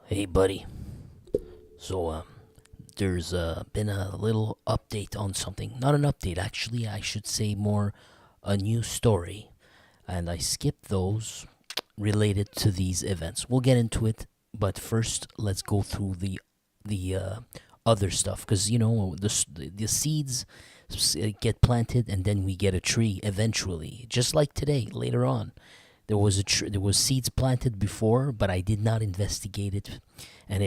Hey, buddy. So, there's been a little update on something. Not an update, actually. I should say more a new story. And I skipped those related to these events. We'll get into it, but first, let's go through the other stuff. Because, the seeds get planted and then we get a tree eventually. Just like today, later on. There was seeds planted before, but I did not investigate it, and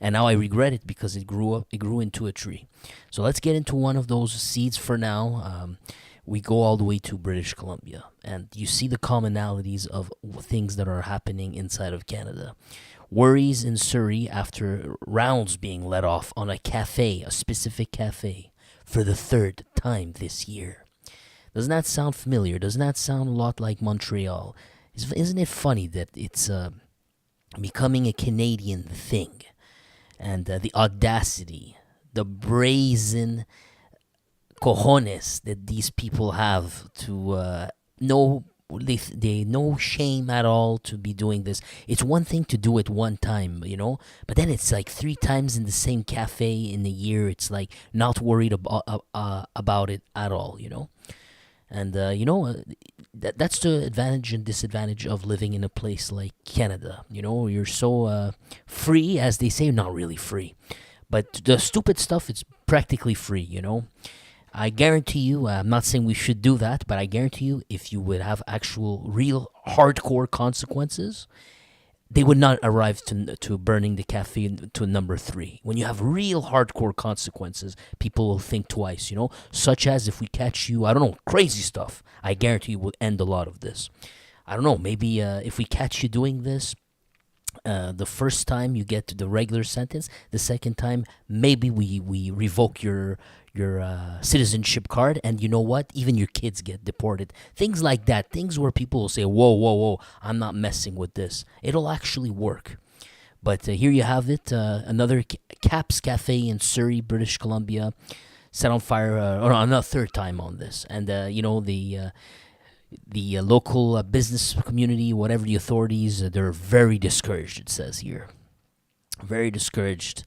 and now I regret it because it grew up. It grew into a tree. So let's get into one of those seeds for now. We go all the way to British Columbia, and you see the commonalities of things that are happening inside of Canada. Worries in Surrey after rounds being let off on a specific cafe, for the third time this year. Doesn't that sound familiar? Doesn't that sound a lot like Montreal? Isn't it funny that it's becoming a Canadian thing? And the audacity, the brazen cojones that these people have to no they no shame at all to be doing this. It's one thing to do it one time, but then it's like three times in the same cafe in a year. It's like not worried about it at all. And that's the advantage and disadvantage of living in a place like Canada. You're so free, as they say. Not really free, but the stupid stuff is practically free. I guarantee you. I'm not saying we should do that, but I guarantee you, if you would have actual, real, hardcore consequences, they would not arrive to burning the cafe to number three. When you have real hardcore consequences, people will think twice, such as if we catch you, I don't know, crazy stuff. I guarantee you will end a lot of this. I don't know, maybe if we catch you doing this, the first time you get to the regular sentence, the second time maybe we revoke your citizenship card, and you know what? Even your kids get deported. Things like that. Things where people will say, "Whoa, whoa, whoa! I'm not messing with this." It'll actually work. But here you have it. Another Caps Cafe in Surrey, British Columbia, set on fire. Or another third time on this, and the local business community, whatever the authorities, they're very discouraged. It says here, very discouraged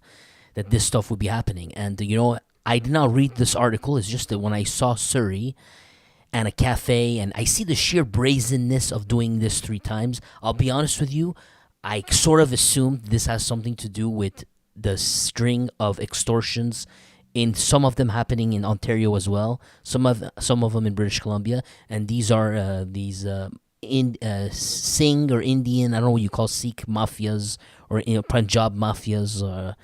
that this stuff would be happening. And I did not read this article. It's just that when I saw Surrey and a cafe, and I see the sheer brazenness of doing this three times, I'll be honest with you, I sort of assumed this has something to do with the string of extortions, in some of them happening in Ontario as well, some of them in British Columbia, and these are these Singh or Indian, I don't know what you call Sikh mafias, or Punjab mafias,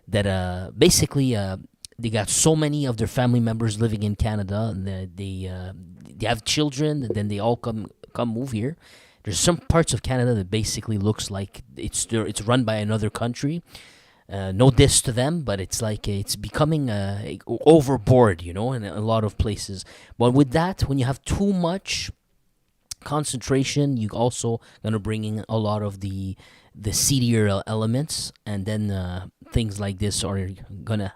that basically they got so many of their family members living in Canada, and they have children, and then they all come move here. There's some parts of Canada that basically looks like it's run by another country. No diss to them, but it's like it's becoming overboard, in a lot of places. But with that, when you have too much concentration, you also gonna bring in a lot of the seedier elements, and then things like this are gonna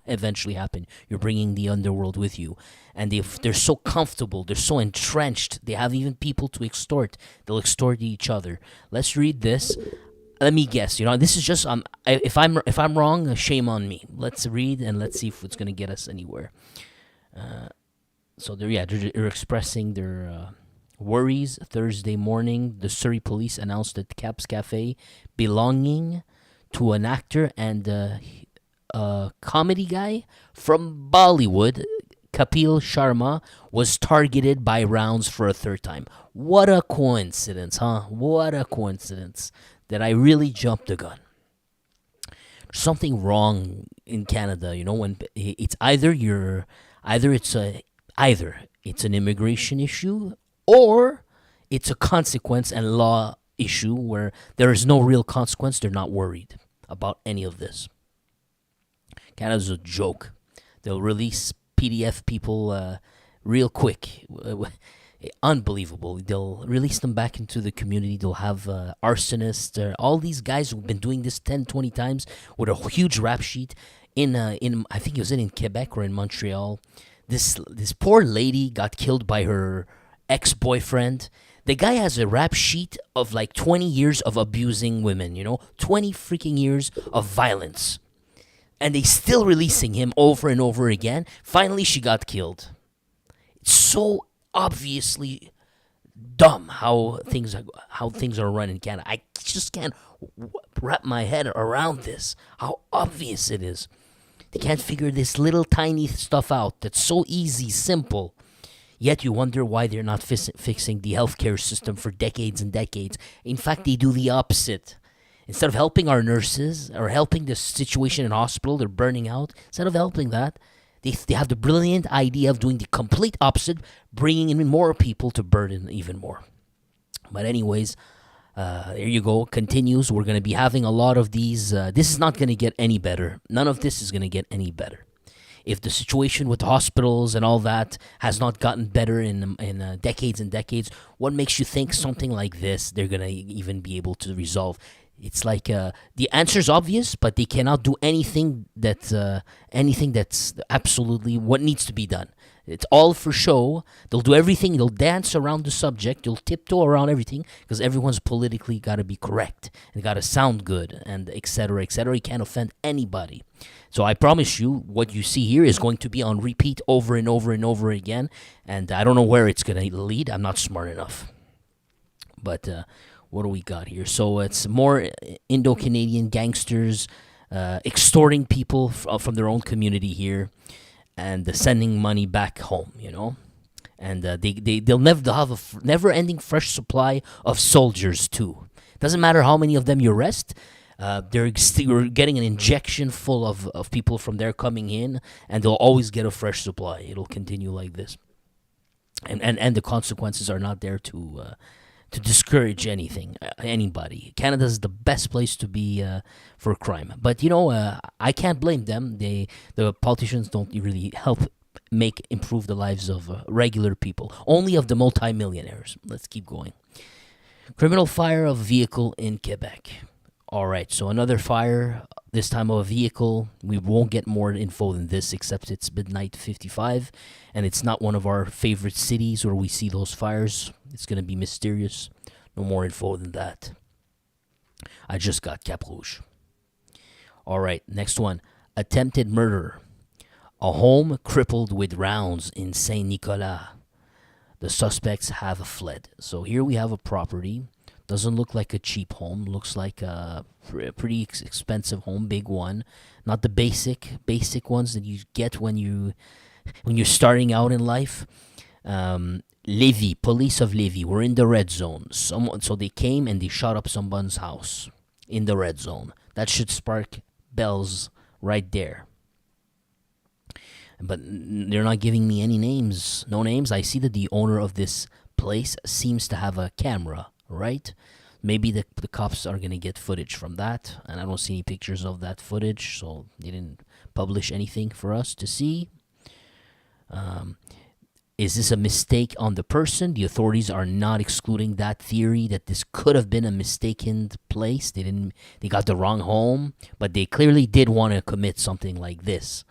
eventually happen. You're bringing the underworld with you, and they're so comfortable, they're so entrenched. They have even people to extort. They'll extort each other. Let's read this. Let me guess. This is just if I'm wrong, shame on me. Let's read and let's see if it's gonna get us anywhere. So they're expressing their worries. Thursday morning, the Surrey police announced that Caps Cafe, belonging to an actor and a comedy guy from Bollywood, Kapil Sharma, was targeted by rounds for a third time. What a coincidence, huh? What a coincidence that I really jumped the gun. There's something wrong in Canada, when it's either it's an immigration issue, or it's a consequence and law issue where there is no real consequence. They're not worried about any of this. Canada's a joke. They'll release PDF people real quick. Unbelievable. They'll release them back into the community. They'll have arsonists. All these guys who've been doing this 10, 20 times with a huge rap sheet. In I think it was in Quebec or in Montreal. This poor lady got killed by her ex-boyfriend. The guy has a rap sheet of like 20 years of abusing women, 20 freaking years of violence. And they still releasing him over and over again. Finally, she got killed. It's so obviously dumb how things are run in Canada. I just can't wrap my head around this. How obvious it is. They can't figure this little tiny stuff out that's so easy, simple. Yet you wonder why they're not fixing the healthcare system for decades and decades. In fact, they do the opposite. Instead of helping our nurses or helping the situation in hospital, they're burning out. Instead of helping that, they have the brilliant idea of doing the complete opposite, bringing in more people to burden even more. But anyways, there you go. Continues. We're going to be having a lot of these. This is not going to get any better. None of this is going to get any better. If the situation with hospitals and all that has not gotten better in decades and decades, what makes you think something like this they're going to even be able to resolve? It's like the answer's obvious, but they cannot do anything that's absolutely what needs to be done. It's all for show. They'll do everything. They'll dance around the subject. They'll tiptoe around everything because everyone's politically got to be correct and got to sound good and etc. etc. You can't offend anybody. So I promise you, what you see here is going to be on repeat over and over and over again. And I don't know where it's going to lead. I'm not smart enough. But what do we got here? So it's more Indo-Canadian gangsters extorting people from their own community here. And sending money back home, and they'll have a never-ending fresh supply of soldiers too. Doesn't matter how many of them you arrest, they're getting an injection full of people from there coming in, and they'll always get a fresh supply. It'll continue like this, and the consequences are not there to discourage anybody. Canada's the best place to be for crime. But I can't blame them. The politicians don't really help improve the lives of regular people, only of the multimillionaires. Let's keep going. Criminal fire of vehicle in Quebec. All right, so another fire, this time of a vehicle. We won't get more info than this, except it's midnight 55, and it's not one of our favorite cities where we see those fires. It's going to be mysterious. No more info than that. I just got Cap Rouge. All right, next one. Attempted murder. A home crippled with rounds in Saint-Nicolas. The suspects have fled. So here we have a property. Doesn't look like a cheap home. Looks like a pretty expensive home, big one. Not the basic ones that you get when you're starting out in life. Lévis, police of Lévis, were in the red zone. So they came and they shot up someone's house in the red zone. That should spark bells right there. But they're not giving me any names. No names. I see that the owner of this place seems to have a camera, right? Maybe the cops are going to get footage from that. And I don't see any pictures of that footage, so they didn't publish anything for us to see. Is this a mistake on the person? The authorities are not excluding that theory that this could have been a mistaken place. They got the wrong home, but they clearly did want to commit something like this.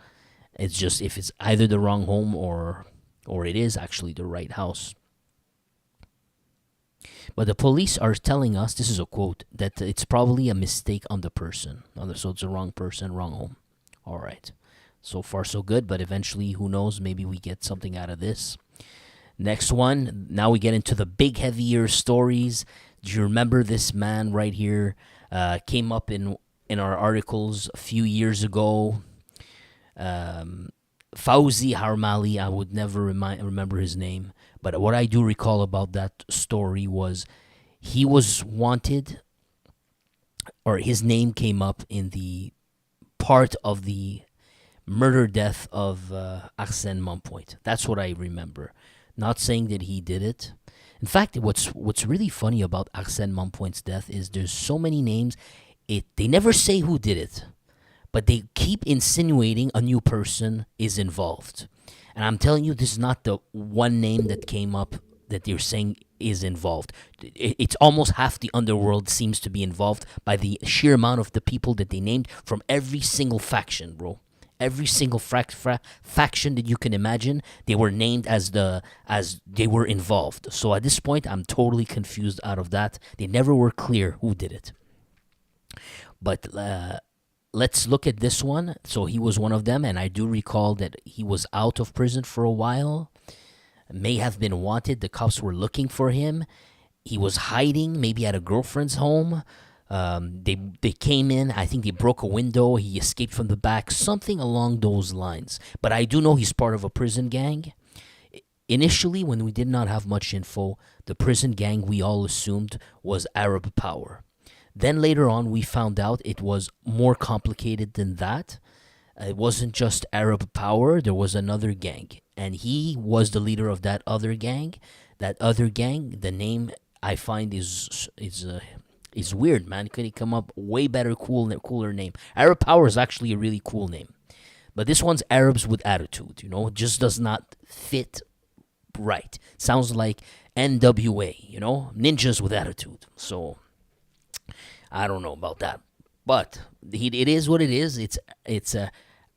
It's just if it's either the wrong home or it is actually the right house. But the police are telling us, this is a quote, that it's probably a mistake on the person. So it's the wrong person, wrong home. All right. So far, so good, but eventually, who knows, maybe we get something out of this. Next one, now we get into the big, heavier stories. Do you remember this man right here? Came up in our articles a few years ago. Fauzi Harmali, I would never remember his name. But what I do recall about that story was he was wanted, or his name came up in the part of the murder death of Arsène Monpoint. That's what I remember. Not saying that he did it. In fact, what's really funny about Arsène Monpoint's death is there's so many names. They never say who did it, but they keep insinuating a new person is involved. And I'm telling you, this is not the one name that came up that they're saying is involved. It's almost half the underworld seems to be involved by the sheer amount of the people that they named from every single faction, bro. Every single faction that you can imagine, they were named as they were involved. So at this point, I'm totally confused out of that. They never were clear who did it. But let's look at this one. So he was one of them, and I do recall that he was out of prison for a while. May have been wanted. The cops were looking for him. He was hiding, maybe at a girlfriend's home. They came in. I think they broke a window. He escaped from the back, something along those lines. But I do know he's part of a prison gang. Initially, when we did not have much info, the prison gang we all assumed was Arab Power. Then later on, we found out it was more complicated than that. It wasn't just Arab Power. There was another gang, and he was the leader of that other gang. That other gang, the name I find is weird, man. Could he come up way better, cooler name? Arab Power is actually a really cool name, but this one's Arabs with Attitude. It just does not fit right. Sounds like NWA. Ninjas with Attitude. So I don't know about that, but it is what it is. It's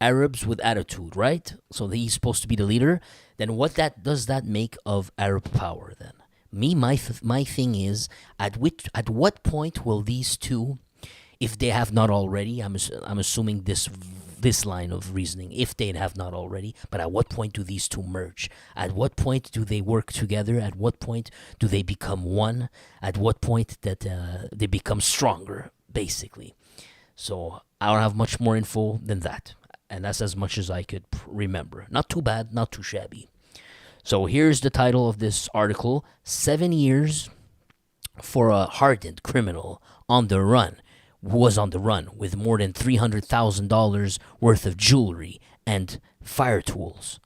Arabs with Attitude, right? So he's supposed to be the leader. Then what does that make of Arab Power then? My thing is, at what point will these two, if they have not already, I'm assuming this line of reasoning, if they have not already, but at what point do these two merge? At what point do they work together? At what point do they become one? At what point that they become stronger, basically? So I don't have much more info than that, and that's as much as I could remember. Not too bad, not too shabby. So here's the title of this article: 7 years for a hardened criminal on the run, who was on the run with more than $300,000 worth of jewelry and fire tools.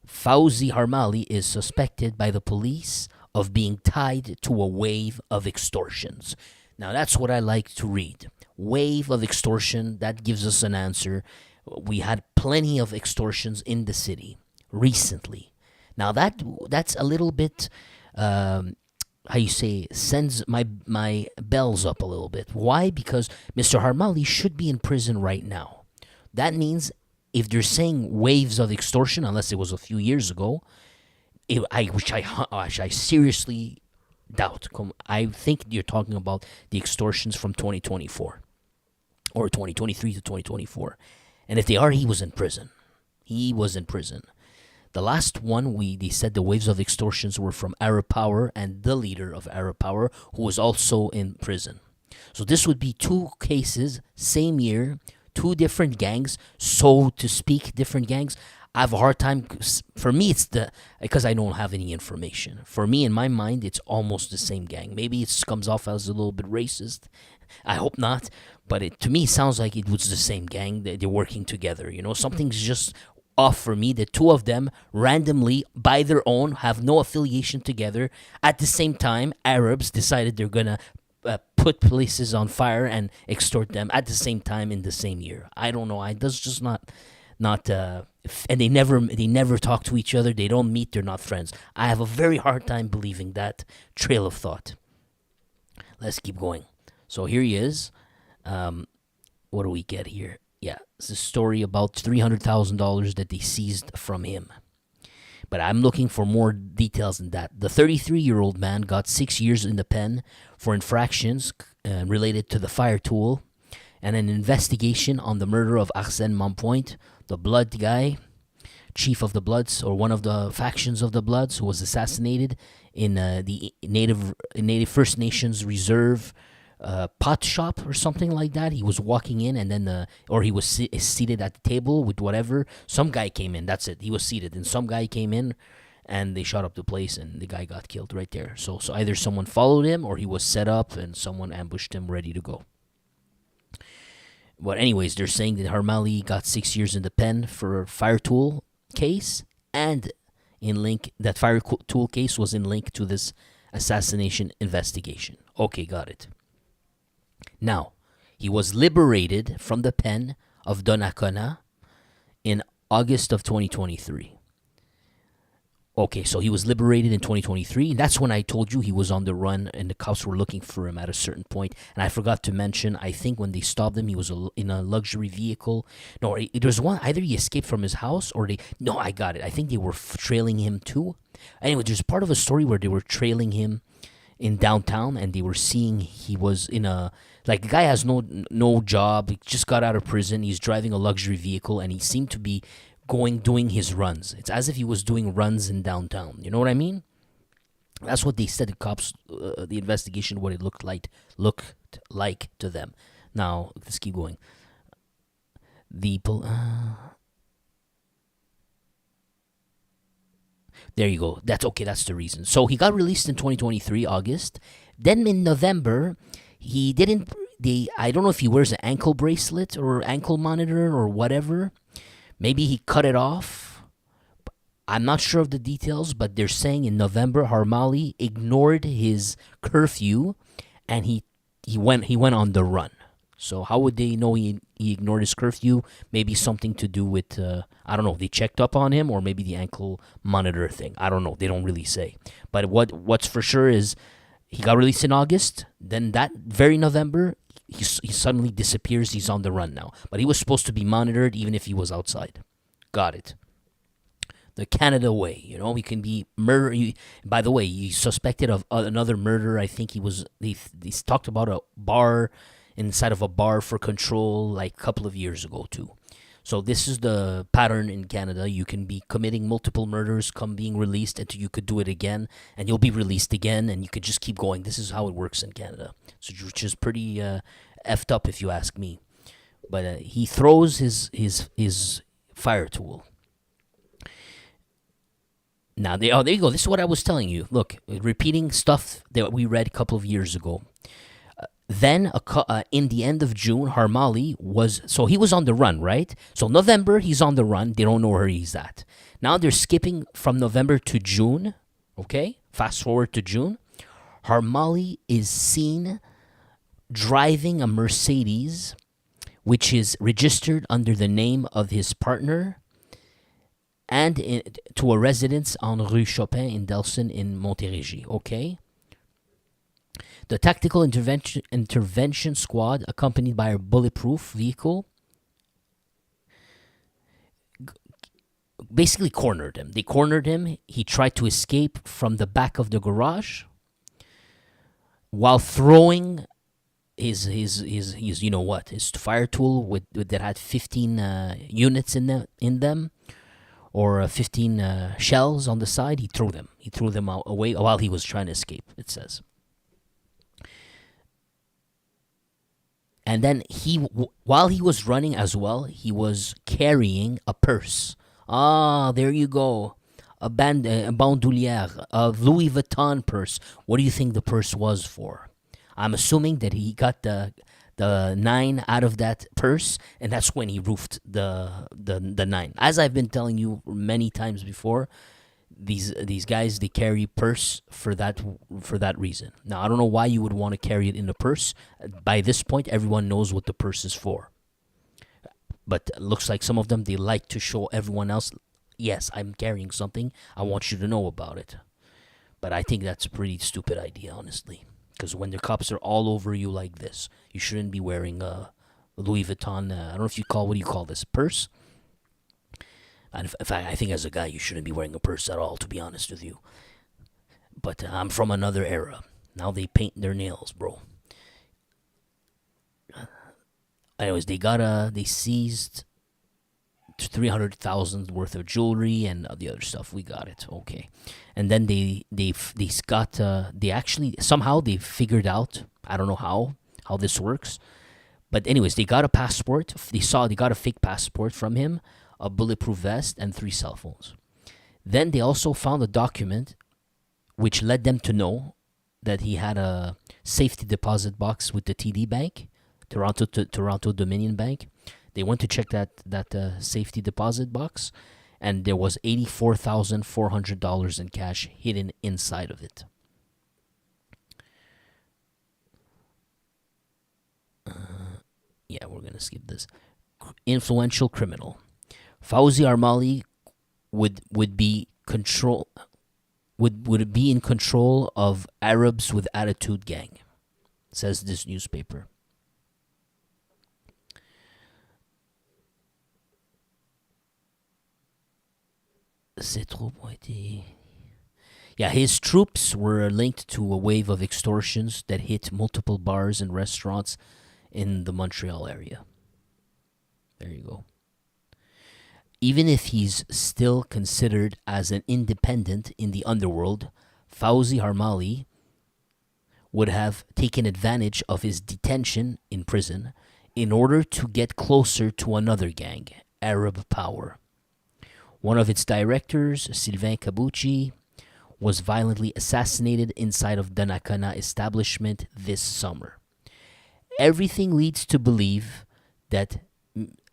Fauzi Harmali is suspected by the police of being tied to a wave of extortions. Now that's what I like to read. Wave of extortion, that gives us an answer. We had plenty of extortions in the city recently. Now that's a little bit, sends my bells up a little bit. Why? Because Mr. Harmali should be in prison right now. That means if they're saying waves of extortion, unless it was a few years ago, which I seriously doubt. I think you're talking about the extortions from 2024 or 2023 to 2024. And if they are, he was in prison. He was in prison. The last one, they said the waves of extortions were from Arab Power and the leader of Arab Power, who was also in prison. So this would be two cases, same year, two different gangs, so to speak, different gangs. I have a hard time. For me, because I don't have any information. For me, in my mind, it's almost the same gang. Maybe it comes off as a little bit racist. I hope not. But to me, it sounds like it was the same gang. They're working together. Something's just off for me. The two of them randomly, by their own, have no affiliation together. At the same time, Arabs decided they're gonna put places on fire and extort them at the same time in the same year. I don't know. That's just not. And they never talk to each other. They don't meet. They're not friends. I have a very hard time believing that trail of thought. Let's keep going. So here he is. What do we get here? Yeah, it's a story about $300,000 that they seized from him. But I'm looking for more details than that. The 33-year-old man got 6 years in the pen for infractions related to the fire tool and an investigation on the murder of Arsène Monpoint, the Blood guy, chief of the Bloods, or one of the factions of the Bloods, who was assassinated in the Native First Nations reserve pot shop or something like that. He was walking in, and then he was seated at the table with whatever. Some guy came in. That's it. He was seated, and some guy came in, and they shot up the place, and the guy got killed right there. So either someone followed him, or he was set up, and someone ambushed him, ready to go. But anyways, they're saying that Harmali got 6 years in the pen for a fire tool case, and that fire tool case was in link to this assassination investigation. Okay, got it. Now, he was liberated from the pen of Donnacona in August of 2023. Okay, so he was liberated in 2023. That's when I told you he was on the run and the cops were looking for him at a certain point. And I forgot to mention, I think when they stopped him, he was in a luxury vehicle. No, there's one, either he escaped from his house or they. No, I got it. I think they were trailing him too. Anyway, there's part of a story where they were trailing him in downtown and they were seeing he was in a. Like the guy has no job. He just got out of prison. He's driving a luxury vehicle and he seemed to be doing his runs. It's as if he was doing runs in downtown. You know what I mean? That's what they said. The cops, the investigation, what it looked like to them. Now let's keep going. There you go. That's okay. That's the reason. So he got released in 2023 August. Then in November, he didn't. I don't know if he wears an ankle bracelet or ankle monitor or whatever. Maybe he cut it off. I'm not sure of the details, but they're saying in November Harmali ignored his curfew, and he went on the run. So how would they know he ignored his curfew? Maybe something to do with I don't know. They checked up on him, or maybe the ankle monitor thing. I don't know. They don't really say. But what's for sure is he got released in August. Then that very November, he suddenly disappears. He's on the run now. But he was supposed to be monitored even if he was outside. Got it. The Canada way, he can be murder. By the way, he's suspected of another murder. I think they talked about a bar, inside of a bar for control, like a couple of years ago too. So this is the pattern in Canada. You can be committing multiple murders, come being released, until you could do it again, and you'll be released again, and you could just keep going. This is how it works in Canada, so which is pretty effed up if you ask me. But he throws his fire tool. Now, there you go. This is what I was telling you. Look, repeating stuff that we read a couple of years ago. Then, in the end of June, Harmali he was on the run, right? So November, he's on the run. They don't know where he's at. Now they're skipping from November to June, okay? Fast forward to June. Harmali is seen driving a Mercedes, which is registered under the name of his partner, and to a residence on Rue Chopin in Delson in Montérégie, okay? The tactical intervention squad, accompanied by a bulletproof vehicle, basically cornered him. They cornered him. He tried to escape from the back of the garage while throwing his fire tool that had 15 units in them, or 15 shells on the side. He threw them away while he was trying to escape, it says. And then while he was running as well, he was carrying a purse. There you go. A bandoulière, a Louis Vuitton purse. What do you think the purse was for? I'm assuming that he got the 9 out of that purse, and that's when he roofed the 9. As I've been telling you many times before, these guys, they carry purse for that reason. Now, I don't know why you would want to carry it in a purse. By this point, everyone knows what the purse is for. But it looks like some of them, they like to show everyone else, yes, I'm carrying something. I want you to know about it. But I think that's a pretty stupid idea, honestly. Because when the cops are all over you like this, you shouldn't be wearing a Louis Vuitton, I don't know if what do you call this, purse? And in fact, I think as a guy, you shouldn't be wearing a purse at all, to be honest with you. But I'm from another era. Now they paint their nails, bro. Anyways, they seized 300,000 worth of jewelry and the other stuff. We got it, okay. And then they actually somehow they figured out. I don't know how this works, but anyways, they got a passport. They got a fake passport from him, a bulletproof vest, and 3 cell phones. Then they also found a document which led them to know that he had a safety deposit box with the TD Bank, Toronto Dominion Bank. They went to check that safety deposit box, and there was $84,400 in cash hidden inside of it. Yeah, we're gonna skip this. Influential criminal. Fauzi Armali would be control would it be in control of Arabs with attitude gang, says this newspaper. C'est trop pointé. Yeah, his troops were linked to a wave of extortions that hit multiple bars and restaurants in the Montreal area. There you go. Even if he's still considered as an independent in the underworld, Fauzi Harmali would have taken advantage of his detention in prison in order to get closer to another gang, Arab Power. One of its directors, Sylvain Kabuchi, was violently assassinated inside of Donnacona establishment this summer. Everything leads to believe that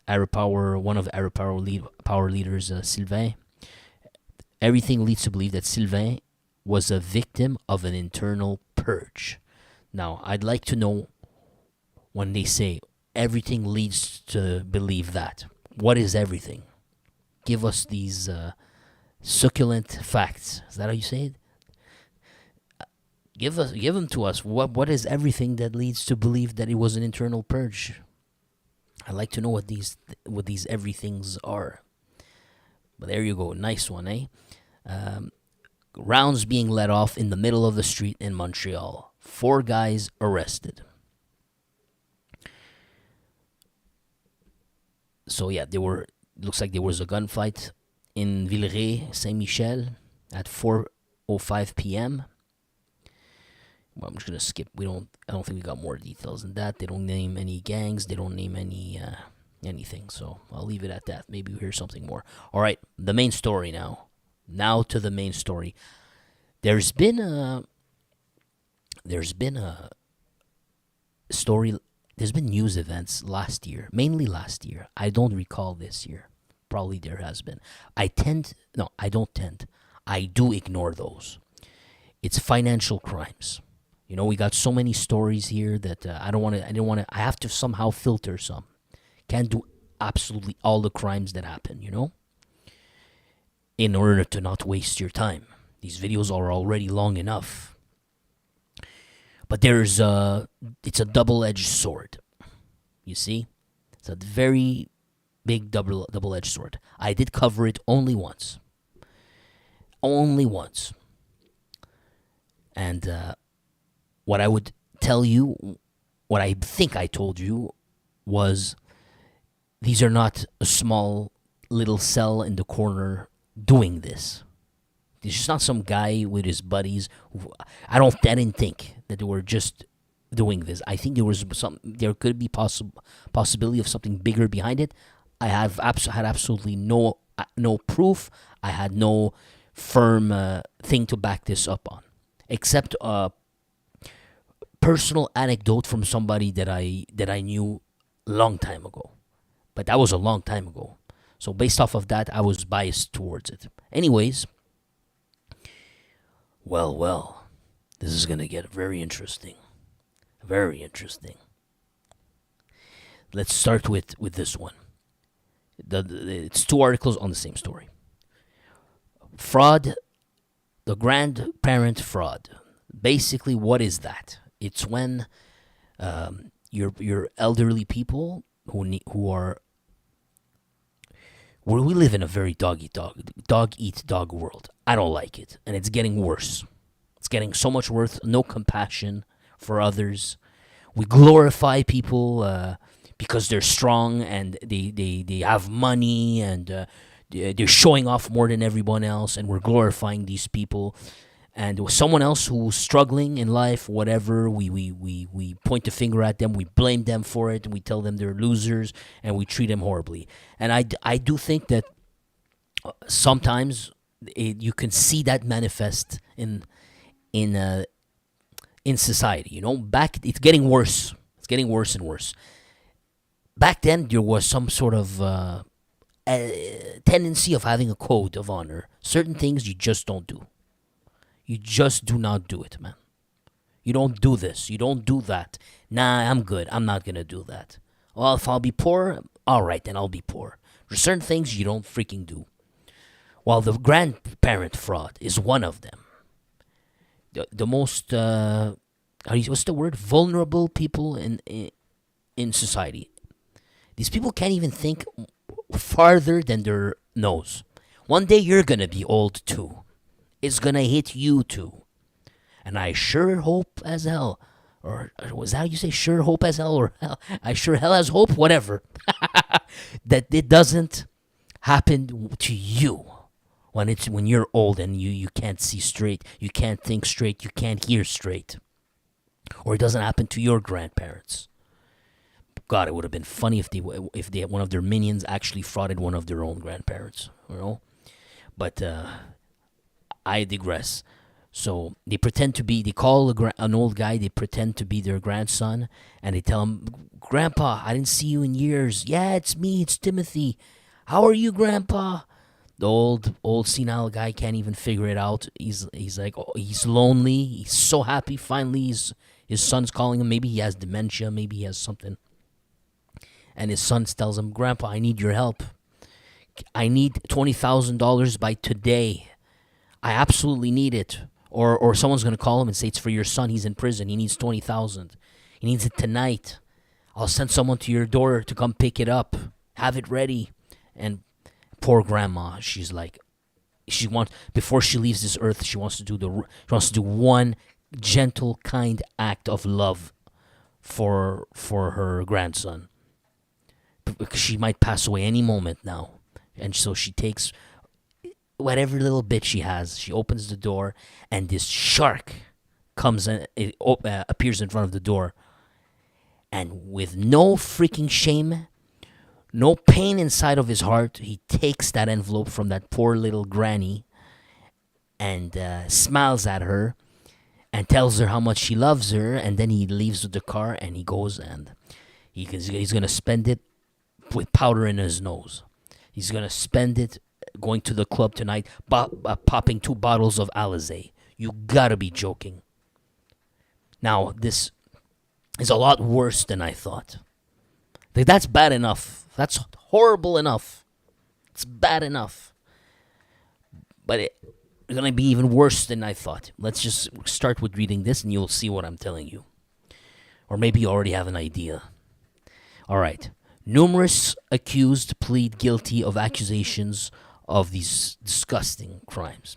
Arab Power, one of Arab Power leaders, Sylvain, everything leads to believe that Sylvain was a victim of an internal purge. Now, I'd like to know, when they say everything leads to believe that, what is everything? Give us these succulent facts. Is that how you say it? Give them to us. What is everything that leads to believe that it was an internal purge? I'd like to know what these everythings are. But there you go, nice one, eh? Rounds being let off in the middle of the street in Montreal. 4 guys arrested. So yeah, looks like there was a gunfight in Villeray, Saint-Michel at 4:05 p.m. Well, I'm just gonna skip. I don't think we got more details than that. They don't name any gangs. They don't name any anything. So I'll leave it at that. Maybe we'll hear something more. All right, the main story now. Now to the main story. There's been a story. There's been news events last year, mainly last year. I don't recall this year. Probably there has been. I do ignore those. It's financial crimes. You know, we got so many stories here that I have to somehow filter some. Can't do absolutely all the crimes that happen, you know? In order to not waste your time. These videos are already long enough. But it's a double-edged sword. You see? It's a very big double-edged sword. I did cover it only once. Only once. And what I would tell you, what I think I told you, was these are not a small little cell in the corner doing this. There's just not some guy with his buddies. I didn't think that they were just doing this. I think there could be possibility of something bigger behind it. I had absolutely no proof. I had no firm thing to back this up on, except a personal anecdote from somebody that I knew a long time ago. But that was a long time ago. So based off of that, I was biased towards it. Anyways, well, this is going to get very interesting. Very interesting. Let's start with this one. It's 2 articles on the same story. Fraud, the grandparent fraud. Basically, what is that? It's when your elderly people who are... Where we live in a very dog eat dog world. I don't like it, and it's getting worse. It's getting so much worse. No compassion for others. We glorify people because they're strong and they have money and they're showing off more than everyone else, and we're glorifying these people. And someone else who's struggling in life, whatever, we point the finger at them, we blame them for it, and we tell them they're losers, and we treat them horribly. And I do think that sometimes you can see that manifest in society. You know, it's getting worse. It's getting worse and worse. Back then, there was some sort of a tendency of having a code of honor. Certain things you just don't do. You just do not do it, man. You don't do this. You don't do that. Nah, I'm good. I'm not going to do that. Well, if I'll be poor, all right, then I'll be poor. There's certain things you don't freaking do. while the grandparent fraud is one of them. The most what's the word, vulnerable people in society. These people can't even think farther than their nose. One day you're gonna be old too. It's gonna hit you too. And I sure hope as hell, or was that how you say, sure hope as hell, or hell, I sure hell as hope, whatever, that it doesn't happen to you when you're old and you can't see straight, you can't think straight, you can't hear straight, or it doesn't happen to your grandparents. God, it would have been funny if one of their minions actually frauded one of their own grandparents, you know. But I digress. So they pretend to be. They call an old guy. They pretend to be their grandson, and they tell him, "Grandpa, I didn't see you in years." "Yeah, it's me. It's Timothy. How are you, Grandpa?" The old senile guy can't even figure it out. He's like, oh, he's lonely. He's so happy. Finally, his son's calling him. Maybe he has dementia. Maybe he has something. And his son tells him, "Grandpa, I need your help. I need $20,000 by today. I absolutely need it. Or someone's gonna call him and say it's for your son. He's in prison. He needs 20,000. He needs it tonight. I'll send someone to your door to come pick it up. Have it ready." And poor grandma, she's like, she wants, before she leaves this earth, she wants to do one gentle, kind act of love for her grandson, because she might pass away any moment now. And so she takes whatever little bit she has, she opens the door, and this shark comes and appears in front of the door. And with no freaking shame, no pain inside of his heart, he takes that envelope from that poor little granny and smiles at her and tells her how much he loves her. And then he leaves with the car and he goes, and he's going to spend it with powder in his nose. He's going to spend it going to the club tonight, popping 2 bottles of Alizé. You gotta be joking. Now, this is a lot worse than I thought. That's bad enough. That's horrible enough. It's bad enough. But it's going to be even worse than I thought. Let's just start with reading this and you'll see what I'm telling you. Or maybe you already have an idea. All right. Numerous accused plead guilty of accusations of these disgusting crimes.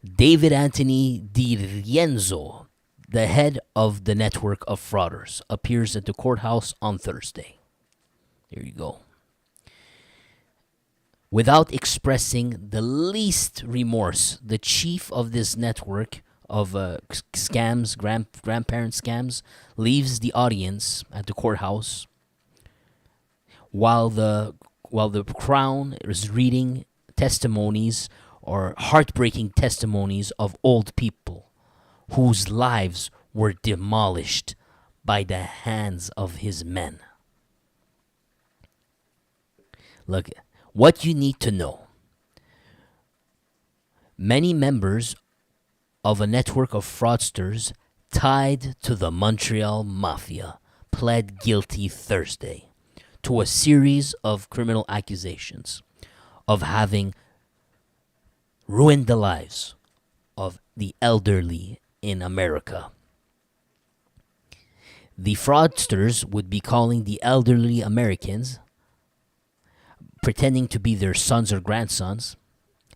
David Anthony Di Rienzo, the head of the network of frauders, appears at the courthouse on Thursday. Here you go. Without expressing the least remorse, the chief of this network of scams, grandparent scams, leaves the audience at the courthouse while the Crown is reading testimonies, or heartbreaking testimonies, of old people whose lives were demolished by the hands of his men. Look, what you need to know. Many members of a network of fraudsters tied to the Montreal Mafia pled guilty Thursday to a series of criminal accusations of having ruined the lives of the elderly in America. The fraudsters would be calling the elderly Americans, pretending to be their sons or grandsons,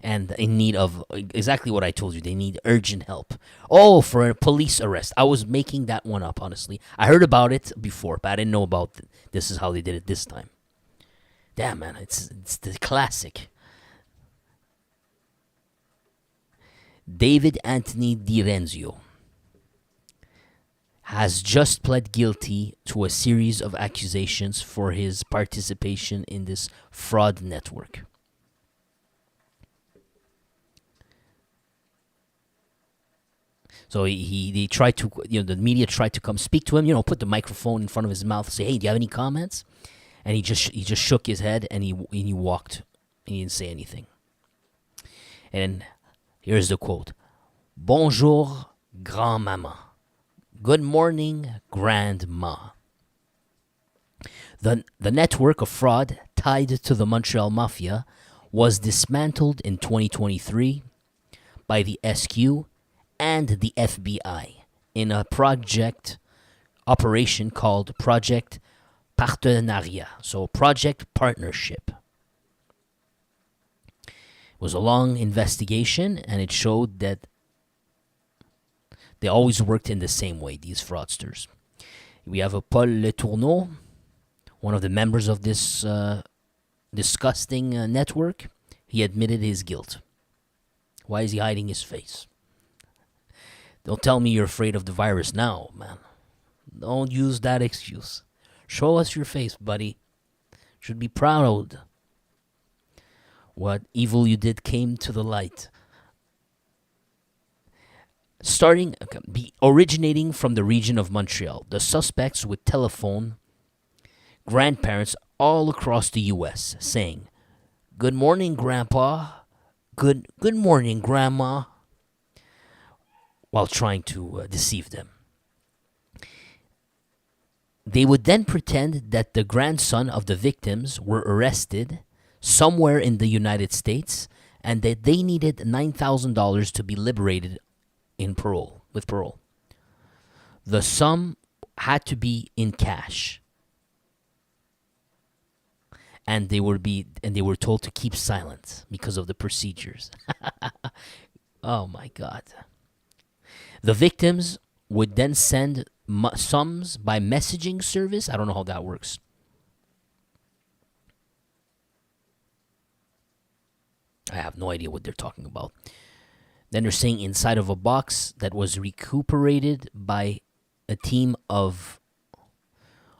and in need of exactly what I told you. They need urgent help. Oh, for a police arrest. I was making that one up, honestly. I heard about it before, but I didn't know about this is how they did it this time. Damn, man, it's the classic. David Anthony Di Rienzo has just pled guilty to a series of accusations for his participation in this fraud network. So they tried to, the media tried to come speak to him, put the microphone in front of his mouth, say, "Hey, do you have any comments?" And he just shook his head and he walked, and he didn't say anything. And here's the quote: "Bonjour, grand-maman. Good morning, grandma." The network of fraud tied to the Montreal Mafia was dismantled in 2023 by the SQ and the FBI in a project operation called Project Partenariat, so Project Partnership. It was a long investigation, and it showed that they always worked in the same way, these fraudsters. We have a Paul Letourneau, one of the members of this disgusting network. He admitted his guilt. Why is he hiding his face? Don't tell me you're afraid of the virus now, man. Don't use that excuse. Show us your face, buddy. Should be proud. What evil you did came to the light. Originating from the region of Montreal, the suspects would telephone grandparents all across the U.S. saying, "Good morning, Grandpa. Good morning, Grandma," while trying to deceive them. They would then pretend that the grandson of the victims were arrested somewhere in the United States and that they needed $9,000 to be liberated with parole. The sum had to be in cash. And they were told to keep silent because of the procedures. Oh my God. The victims would then send sums by messaging service. I don't know how that works. I have no idea what they're talking about. Then they're saying inside of a box that was recuperated by a team of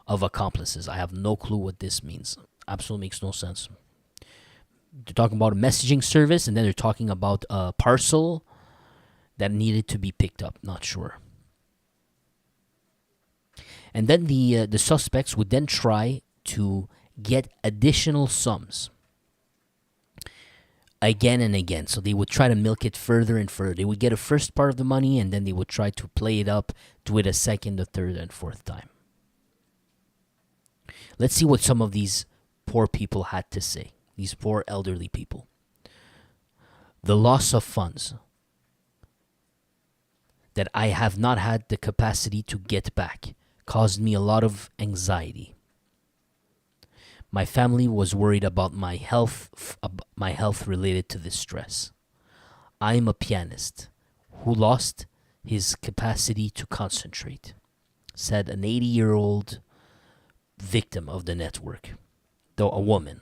accomplices. I have no clue what this means. Absolutely makes no sense. They're talking about a messaging service, and then they're talking about a parcel that needed to be picked up. Not sure. And then the suspects would then try to get additional sums again and again. So they would try to milk it further and further. They would get a first part of the money, and then they would try to play it up, do it a second, a third, and fourth time. Let's see what some of these poor people had to say. These poor elderly people. The loss of funds that I have not had the capacity to get back caused me a lot of anxiety. My family was worried about my health related to this stress. I am a pianist who lost his capacity to concentrate, said an 80-year-old victim of the network, though a woman.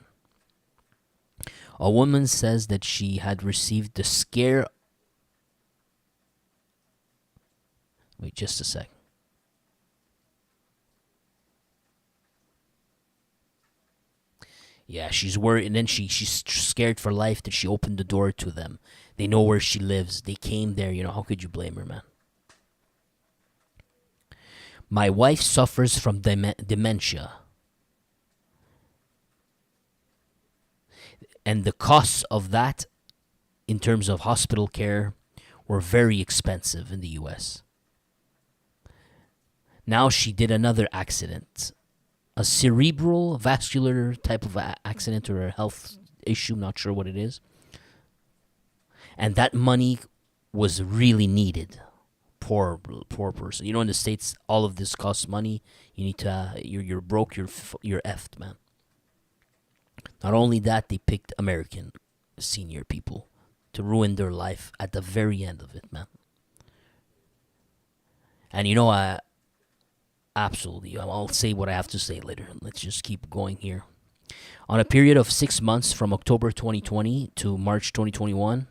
A woman says that she had received the scare. Wait just a sec. Yeah, she's worried, and then she's scared for life that she opened the door to them. They know where she lives. They came there. How could you blame her, man? My wife suffers from dementia. And the costs of that, in terms of hospital care, were very expensive in the U.S. Now she did another accident. A cerebral vascular type of accident or a health issue, not sure what it is. And that money was really needed. Poor person. In the States, all of this costs money. You need to, you're broke, you're effed, man. Not only that, they picked American senior people to ruin their life at the very end of it, man. And absolutely, I'll say what I have to say later. Let's just keep going here. On a period of 6 months from October 2020 to March 2021,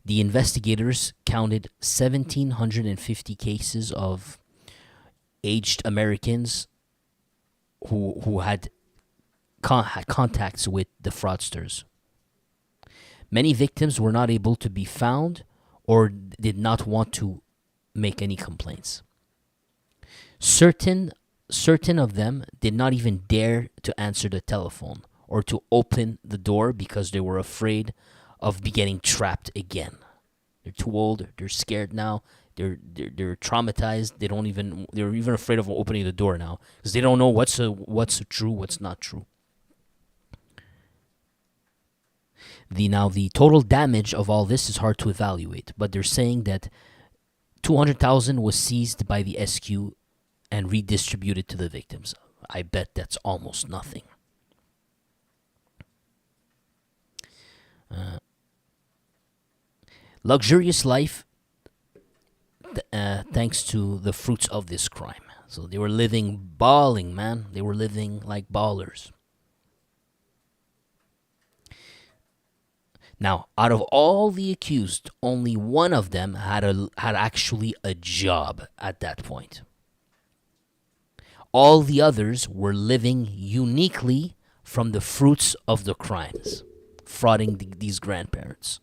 the investigators counted 1,750 cases of aged Americans who had contacts with the fraudsters. Many victims were not able to be found or did not want to make any complaints. Certain of them did not even dare to answer the telephone or to open the door because they were afraid of getting trapped again. They're too old. They're scared now. They're traumatized. They're even afraid of opening the door now because they don't know what's true, what's not true. The total damage of all this is hard to evaluate, but they're saying that 200,000 was seized by the SQ and redistributed to the victims. I bet that's almost nothing. Luxurious life, thanks to the fruits of this crime. So they were living balling, man. They were living like ballers. Now, out of all the accused, only one of them had actually a job at that point. All the others were living uniquely from the fruits of the crimes, frauding these grandparents.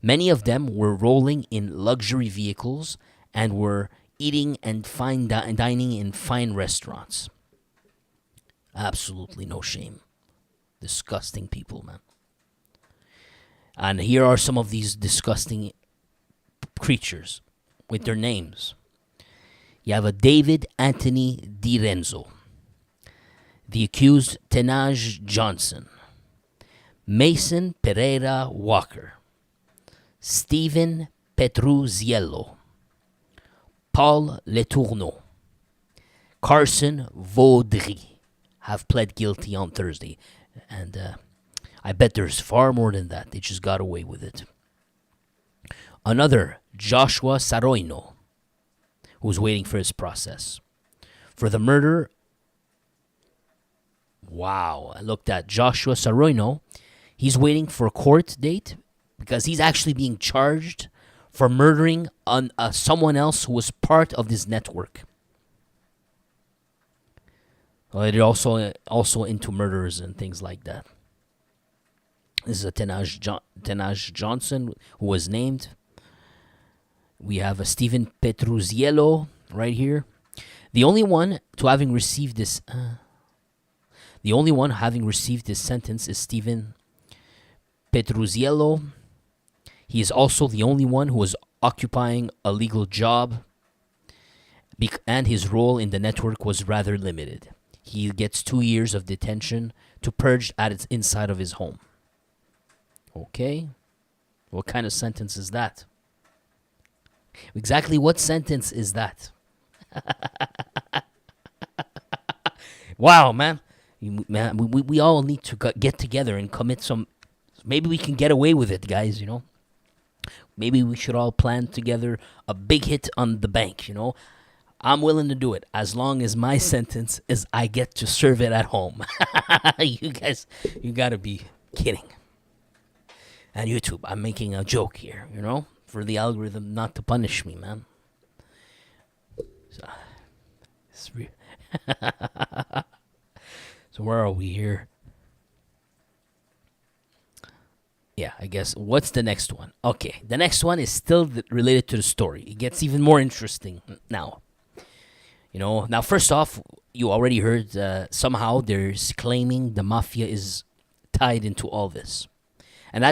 Many of them were rolling in luxury vehicles and were eating and dining in fine restaurants. Absolutely no shame. Disgusting people, man. And here are some of these disgusting creatures with their names. You have a David Anthony DiRenzo, the accused Tenaj Johnson, Mason Pereira Walker, Stephen Petruziello, Paul Letourneau, Carson Vaudry have pled guilty on Thursday. And I bet there's far more than that. They just got away with it. Another, Joshua Saroino, who's waiting for his process. For the murder, wow, I looked at Joshua Saroino. He's waiting for a court date because he's actually being charged for murdering someone else who was part of this network. Well, they're also into murders and things like that. This is a Tenaj Johnson who was named. We have a Stephen Petruziello right here. The only one having received this sentence is Stephen Petruziello. He is also the only one who was occupying a legal job, and his role in the network was rather limited. He gets 2 years of detention to purge at its inside of his home. Okay, what kind of sentence is that? Exactly what sentence is that? Wow, man. We all need to get together and commit some. Maybe we can get away with it, guys, you know. Maybe we should all plan together a big hit on the bank, you know. I'm willing to do it as long as my sentence is I get to serve it at home. You guys, you gotta be kidding. And YouTube, I'm making a joke here, you know, for the algorithm not to punish me, man. So where are we here? Yeah, I guess. What's the next one? Okay, the next one is still related to the story. It gets even more interesting now. You know, now first off, you already heard somehow there's claiming the mafia is tied into all this. And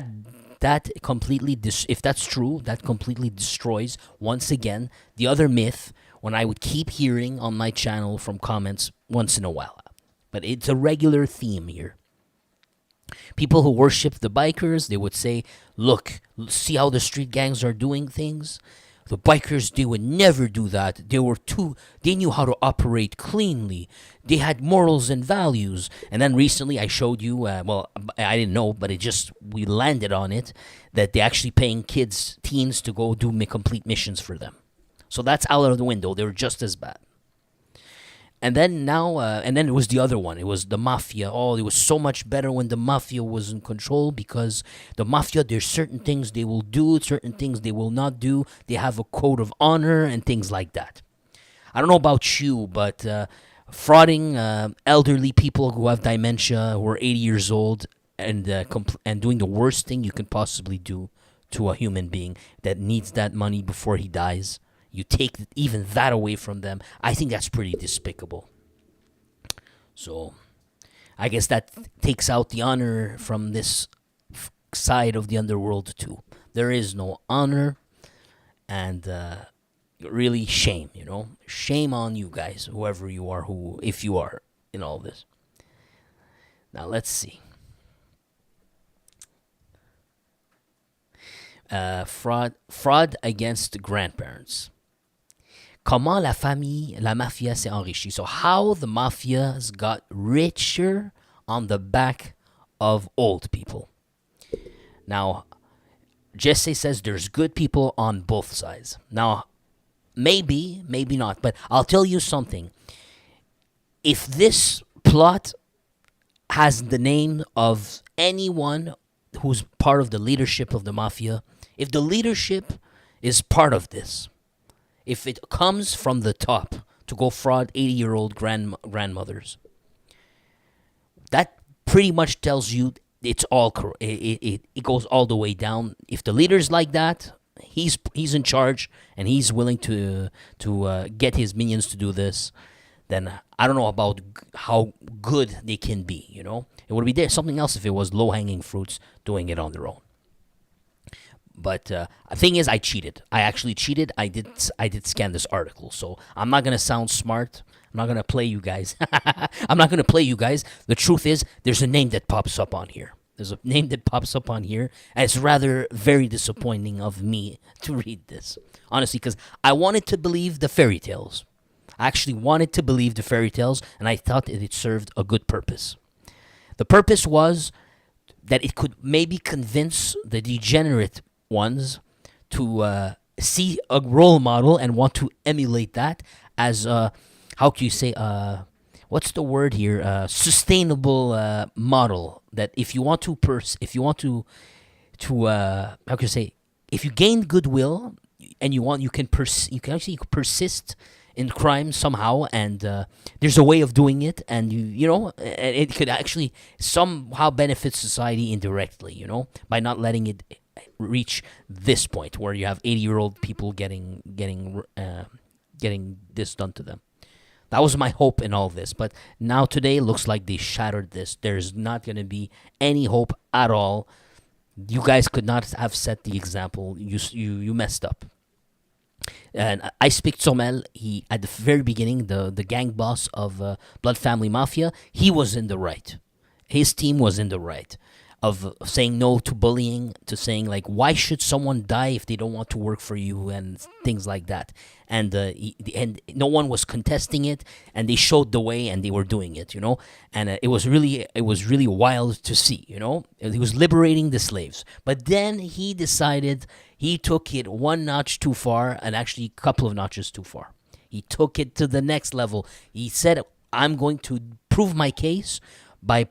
that completely, if that's true, that completely destroys, once again, the other myth when I would keep hearing on my channel from comments once in a while. But it's a regular theme here. People who worship the bikers, they would say, look, see how the street gangs are doing things? The bikers, they would never do that. They knew how to operate cleanly. They had morals and values. And then recently I showed you, I didn't know, but we landed on it, that they're actually paying teens to go do complete missions for them. So that's out of the window. They're just as bad. And then it was the other one. It was the mafia. Oh, it was so much better when the mafia was in control, because the mafia, there's certain things they will do, certain things they will not do. They have a code of honor and things like that. I don't know about you, but frauding elderly people who have dementia, who are 80 years old, and doing the worst thing you can possibly do to a human being that needs that money before he dies. You take even that away from them. I think that's pretty despicable. So, I guess that takes out the honor from this side of the underworld too. There is no honor, and really shame. You know, shame on you guys, whoever you are, if you are in all this. Now let's see. fraud against grandparents. Comment la mafia s'est enrichie. So how the mafias got richer on the back of old people. Now, Jesse says there's good people on both sides. Now, maybe not, but I'll tell you something. If this plot has the name of anyone who's part of the leadership of the mafia, if the leadership is part of this, if it comes from the top to go fraud 80-year-old grandmothers, that pretty much tells you it's all it goes all the way down. If the leader's like that, he's in charge and he's willing to get his minions to do this, then I don't know about how good they can be. It would be there something else if it was low-hanging fruits doing it on their own. But the thing is, I cheated. I actually cheated. I did scan this article, so I'm not gonna sound smart. I'm not gonna play you guys. I'm not gonna play you guys. The truth is, there's a name that pops up on here. And it's rather very disappointing of me to read this, honestly, because I wanted to believe the fairy tales. I actually wanted to believe the fairy tales, and I thought it served a good purpose. The purpose was that it could maybe convince the degenerate ones to see a role model and want to emulate that as how can you say what's the word here, sustainable model, that if you want to how can you say, if you gain goodwill and you can actually persist in crime somehow, and there's a way of doing it, and it could actually somehow benefit society indirectly, by not letting it reach this point where you have 80-year-old people getting this done to them. That was my hope in all this, but now today looks like they shattered this. There's not going to be any hope at all. You guys could not have set the example. You messed up. And I speak Somel. He, at the very beginning, the gang boss of Blood Family Mafia, he was in the right. His team was in the right of saying no to bullying, to saying, like, why should someone die if they don't want to work for you, and things like that. And and no one was contesting it, and they showed the way, and they were doing it, And it was really wild to see, He was liberating the slaves, but then he decided he took it one notch too far, and actually a couple of notches too far. He took it to the next level. He said, "I'm going to prove my case by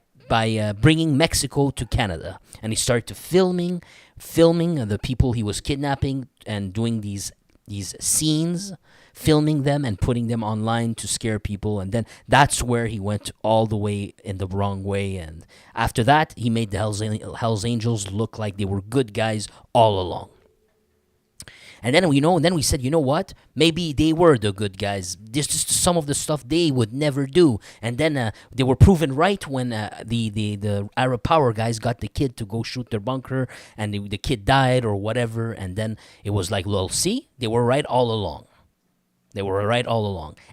bringing Mexico to Canada," and he started to filming the people he was kidnapping and doing these scenes, filming them and putting them online to scare people. And then that's where he went all the way in the wrong way. And after that, he made the Hells Angels look like they were good guys all along. And then we said, you know what? Maybe they were the good guys. This is some of the stuff they would never do. And then they were proven right when the Arab Power guys got the kid to go shoot their bunker, and the kid died or whatever. And then it was like, well, see, they were right all along.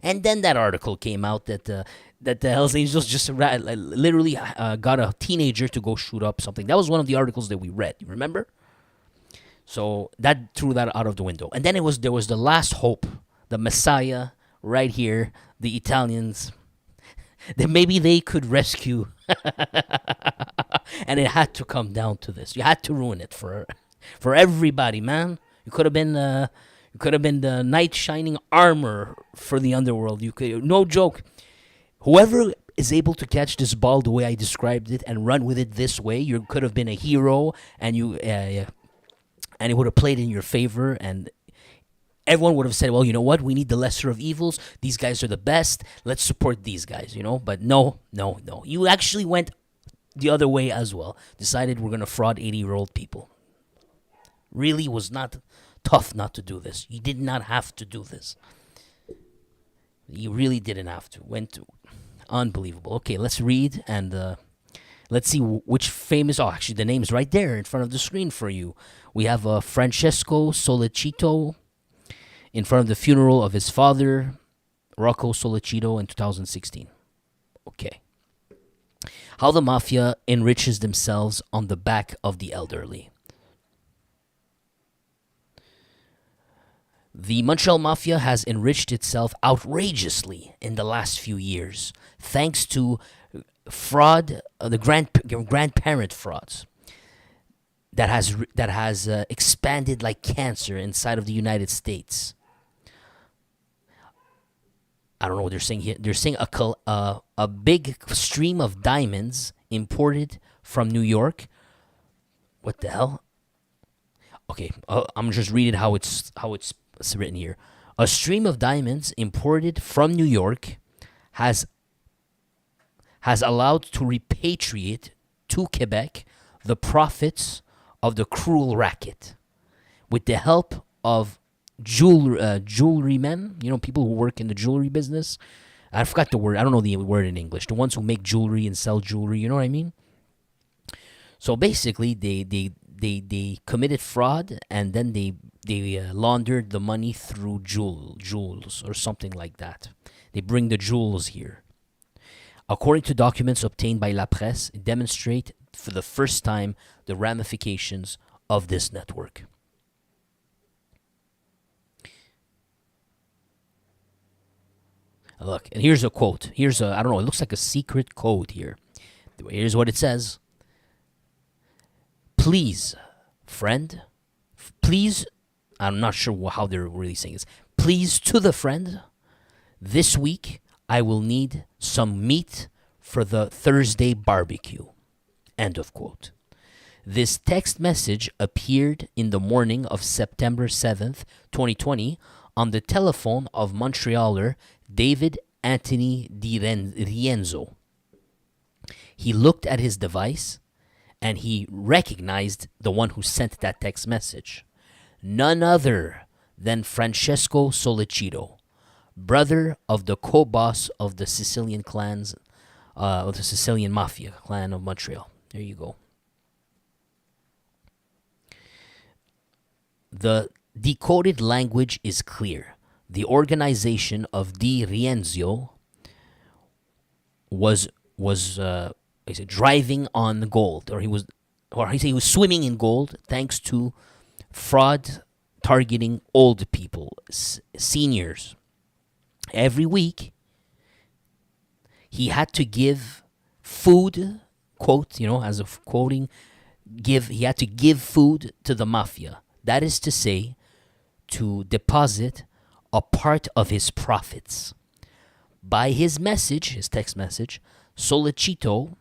And then that article came out that the Hells Angels just literally got a teenager to go shoot up something. That was one of the articles that we read. You remember? So that threw that out of the window. And then there was the last hope, the Messiah right here, the Italians, that maybe they could rescue. And it had to come down to this. You had to ruin it for everybody, man. You could have been the knight shining armor for the underworld. No joke. Whoever is able to catch this ball the way I described it and run with it this way, you could have been a hero, and and it would have played in your favor, and everyone would have said, well, you know what? We need the lesser of evils. These guys are the best. Let's support these guys, But no. You actually went the other way as well. Decided we're going to fraud 80-year-old people. Really was not tough not to do this. You did not have to do this. You really didn't have to. Unbelievable. Okay, let's read, and let's see which famous... Oh, actually, the name's right there in front of the screen for you. We have Francesco Solicito in front of the funeral of his father, Rocco Solicito, in 2016. Okay. How the mafia enriches themselves on the back of the elderly. The Montreal Mafia has enriched itself outrageously in the last few years, thanks to fraud, the grandparent frauds that has expanded like cancer inside of the United States. I don't know what they're saying here. They're saying a big stream of diamonds imported from New York. What the hell? Okay, I'm just reading how it's written here. A stream of diamonds imported from New York has allowed to repatriate to Quebec the profits of the cruel racket, with the help of jewelry men, people who work in the jewelry business. I forgot the word. I don't know the word in English. The ones who make jewelry and sell jewelry. You know what I mean? So basically, they committed fraud, and then they laundered the money through jewels or something like that. They bring the jewels here. According to documents obtained by La Presse, it demonstrate for the first time the ramifications of this network. Look, and here's a quote. I don't know, it looks like a secret code here. Here's what it says. Please, friend, please, I'm not sure how they're really saying this. Please, to the friend, this week I will need some meat for the Thursday barbecue. End of quote. This text message appeared in the morning of September 7th, 2020, on the telephone of Montrealer David Anthony Di Rienzo. He looked at his device and he recognized the one who sent that text message. None other than Francesco Solicito, brother of the co-boss of the Sicilian clans, of the Sicilian Mafia clan of Montreal. There you go. The decoded language is clear. The organization of Di Rienzo was driving on gold, or he was swimming in gold thanks to fraud targeting old people, seniors. Every week, he had to give food, quote, as of quoting, he had to give food to the mafia. That is to say, to deposit a part of his profits. By his text message, Solicito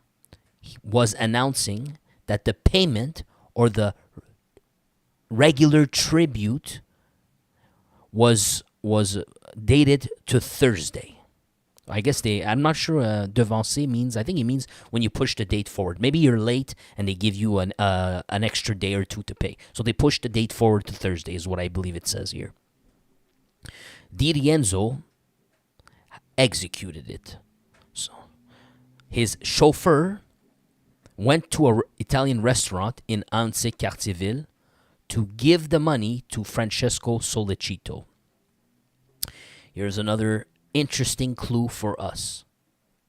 was announcing that the payment or the regular tribute was dated to Thursday. I guess I'm not sure devancer means, I think it means when you push the date forward. Maybe you're late and they give you an extra day or two to pay. So they pushed the date forward to Thursday is what I believe it says here. Di Rienzo executed it. So his chauffeur went to an Italian restaurant in Anse Cartierville to give the money to Francesco Solicito. Here's another interesting clue for us.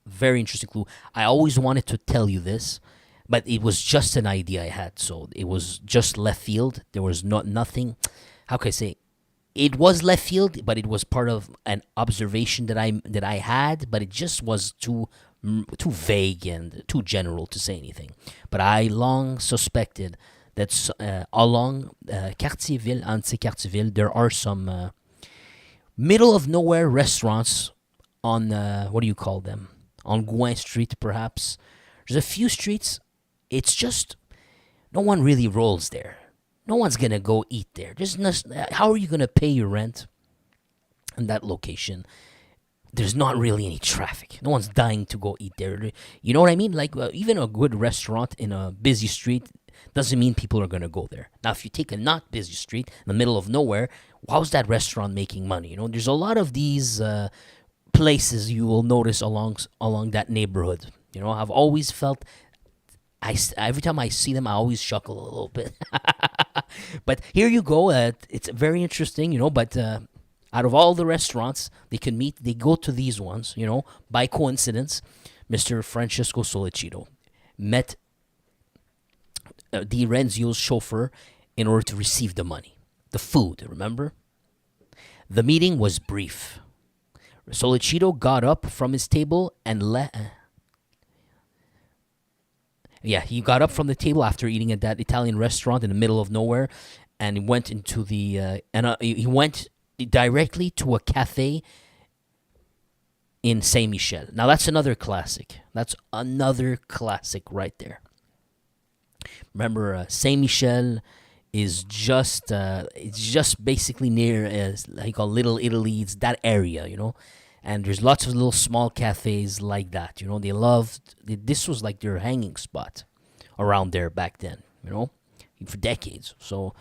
Very interesting clue. I always wanted to tell you this, but it was just an idea I had. So it was just left field. There was nothing. How can I say? It was left field, but it was part of an observation that I had, but it just was too vague and too general to say anything. But I long suspected that along Cartierville, Anse Cartierville, there are some middle of nowhere restaurants on what do you call them? On Gouin Street, perhaps. There's a few streets. It's just no one really rolls there. No one's gonna go eat there. How are you gonna pay your rent in that location? There's not really any traffic. No one's dying to go eat there. You know what I mean? Like even a good restaurant in a busy street doesn't mean people are gonna go there. Now, if you take a not busy street in the middle of nowhere, how's that restaurant making money? There's a lot of these places you will notice along that neighborhood. I've always felt. Every time I see them, I always chuckle a little bit. But here you go. It's very interesting, But out of all the restaurants they can meet, they go to these ones. By coincidence, Mr. Francesco Solicito met Di Rienzo's chauffeur in order to receive the money, the food. Remember? The meeting was brief. Solicito got up from his table and he got up from the table after eating at that Italian restaurant in the middle of nowhere, and he went into he went directly to a cafe in Saint Michel. Now that's another classic. That's another classic right there. Remember, Saint Michel is just it's just basically near like a Little Italy. It's that area, and there's lots of little small cafes like that. They loved this was like their hanging spot around there back then. For decades. So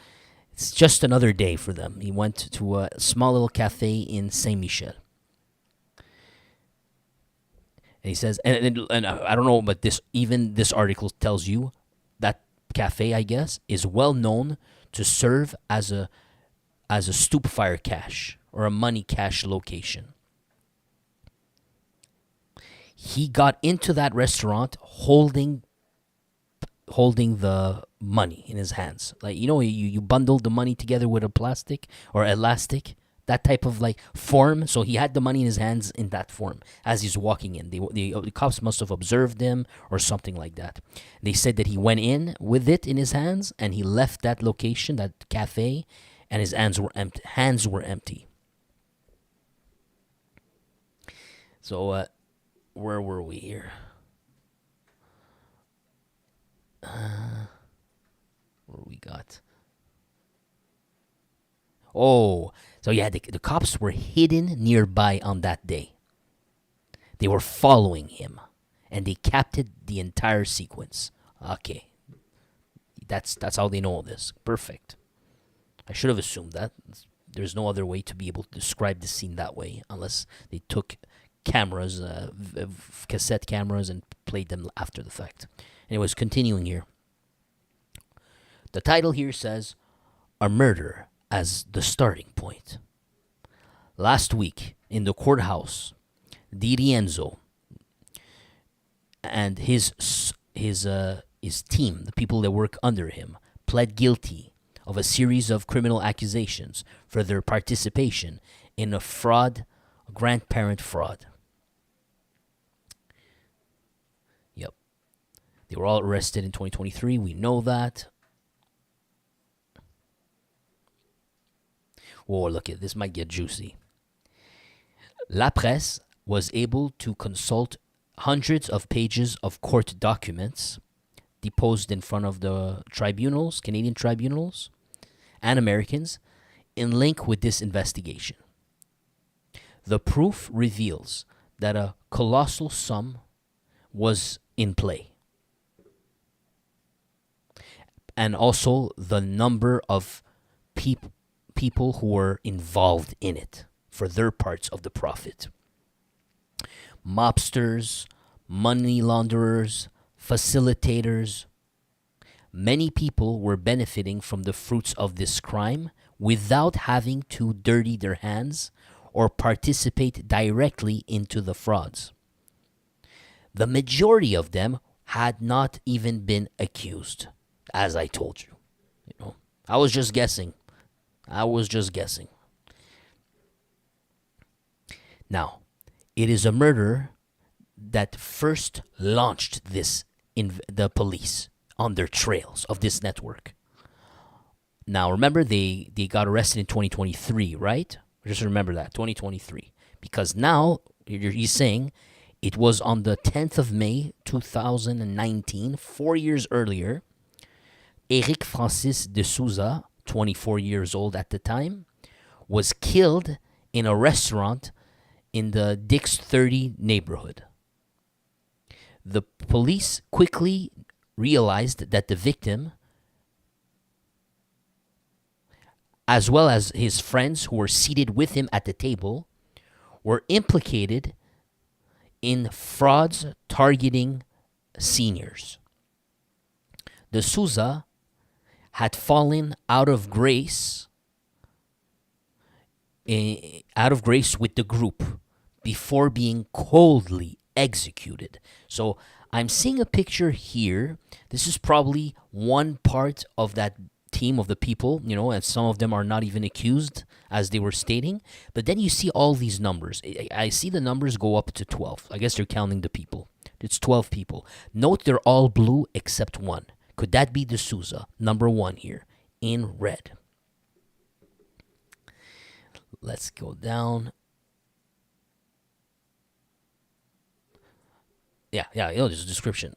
it's just another day for them. He went to a small little cafe in Saint Michel. And he says, and I don't know, but this article tells you that cafe, I guess, is well known to serve as a stupefire cache or a money cache location. He got into that restaurant holding the money in his hands. Like, you bundled the money together with a plastic or elastic, that type of like form. So he had the money in his hands in that form as he's walking in. The cops must have observed him or something like that. They said that he went in with it in his hands and he left that location, that cafe, and his hands were empty. So where were we here? Where we got? Oh, so yeah, the cops were hidden nearby on that day. They were following him, and they captured the entire sequence. Okay, that's how they know this. Perfect. I should have assumed that. There's no other way to be able to describe the scene that way, unless they took cameras, cassette cameras, and played them after the fact. Anyways, continuing here. The title here says, "A Murder as the Starting Point." Last week, in the courthouse, Di Rienzo and his team, the people that work under him, pled guilty of a series of criminal accusations for their participation in a grandparent fraud. Yep. They were all arrested in 2023. We know that. Whoa, look at this, might get juicy. La Presse was able to consult hundreds of pages of court documents deposed in front of the tribunals, Canadian tribunals, and Americans, in link with this investigation. The proof reveals that a colossal sum was in play, and also the number of people who were involved in it for their parts of the profit. Mobsters, money launderers, facilitators. Many people were benefiting from the fruits of this crime without having to dirty their hands or participate directly into the frauds. The majority of them had not even been accused, as I told you. I was just guessing. Now, it is a murder that first launched the police on their trails of this network. Now, remember, they got arrested in 2023, right? Just remember that, 2023. Because now, he's saying, it was on the 10th of May, 2019, 4 years earlier, Eric Francis de Souza, 24 years old at the time, was killed in a restaurant in the Dix 30 neighborhood. The police quickly realized that the victim, as well as his friends who were seated with him at the table, were implicated in frauds targeting seniors. De Souza had fallen out of grace with the group before being coldly executed. So I'm seeing a picture here. This is probably one part of that team of the people, and some of them are not even accused as they were stating. But then you see all these numbers. I see the numbers go up to 12. I guess they're counting the people. It's 12 people. Note they're all blue except one. Could that be D'Souza, number one here, in red? Let's go down. Yeah, there's a description.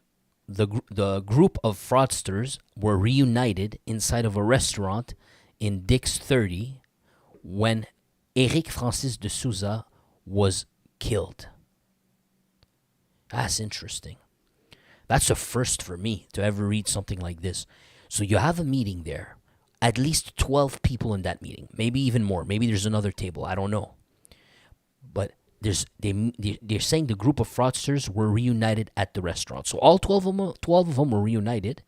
The group of fraudsters were reunited inside of a restaurant in Dix 30 when Eric Francis D'Souza was killed. That's interesting. That's a first for me to ever read something like this. So you have a meeting there. At least 12 people in that meeting. Maybe even more. Maybe there's another table. I don't know. But they're saying the group of fraudsters were reunited at the restaurant. So all 12 of them were reunited.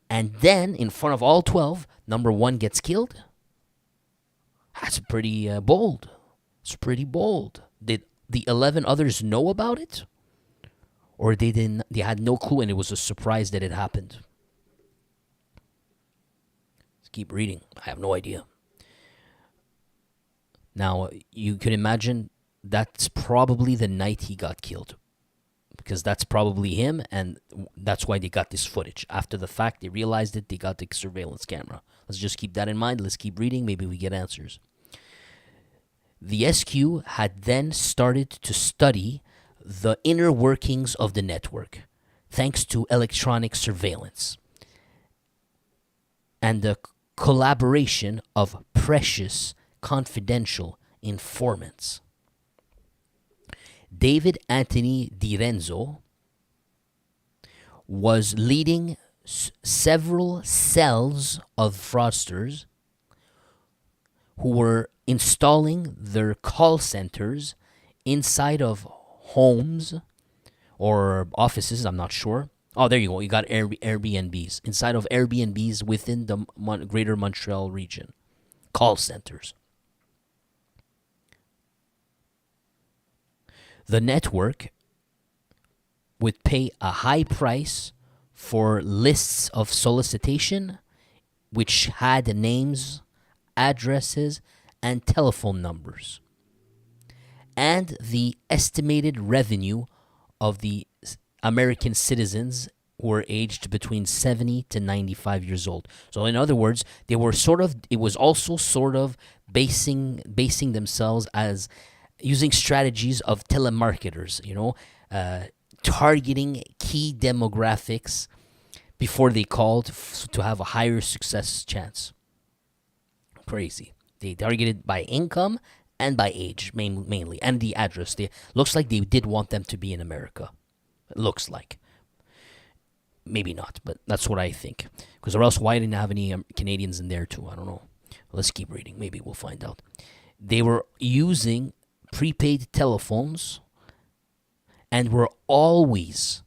And then, in front of all 12, number one gets killed. That's pretty bold. It's pretty bold. Did the 11 others know about it? Or they didn't? They had no clue and it was a surprise that it happened. Let's keep reading. I have no idea. Now, you can imagine that's probably the night he got killed. Because that's probably him, and that's why they got this footage. After the fact, they realized it, they got the surveillance camera. Let's just keep that in mind. Let's keep reading. Maybe we get answers. The SQ had then started to study the inner workings of the network, thanks to electronic surveillance and the collaboration of precious, confidential informants. David Anthony Di Renzo was leading several cells of fraudsters who were installing their call centers inside of homes or offices, I'm not sure. Oh, there you go. You got Airbnbs. Inside of Airbnbs within the greater Montreal region. Call centers. The network would pay a high price for lists of solicitation which had names, addresses, and telephone numbers, and the estimated revenue of the American citizens who were aged between 70 to 95 years old. So in other words, it was also sort of basing themselves as using strategies of telemarketers, targeting key demographics before they called to have a higher success chance. Crazy. They targeted by income and by age, mainly, and the address. Looks like they did want them to be in America. It looks like. Maybe not, but that's what I think. Because or else why didn't have any Canadians in there too? I don't know. Let's keep reading. Maybe we'll find out. They were using prepaid telephones and were always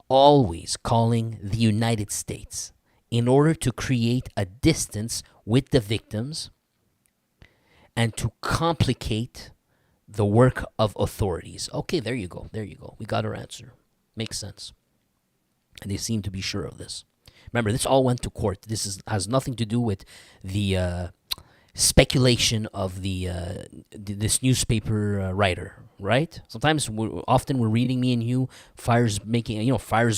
calling the United States in order to create a distance with the victims and to complicate the work of authorities. Okay, there you go. We got our answer. Makes sense. And they seem to be sure of this. Remember, this all went to court. This has nothing to do with the speculation of this newspaper writer, right? Sometimes, often we're reading, me and you, fires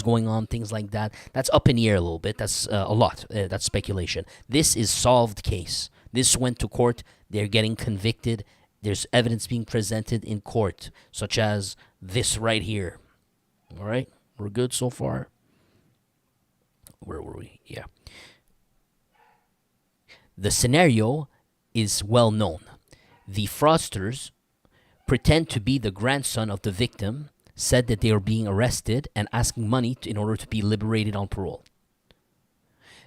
going on, things like that. That's up in the air a little bit. That's a lot. That's speculation. This is solved case. This went to court. They're getting convicted. There's evidence being presented in court, such as this right here. All right? We're good so far? Where were we? Yeah. The scenario is well known. The fraudsters pretend to be the grandson of the victim, said that they are being arrested and asking money in order to be liberated on parole.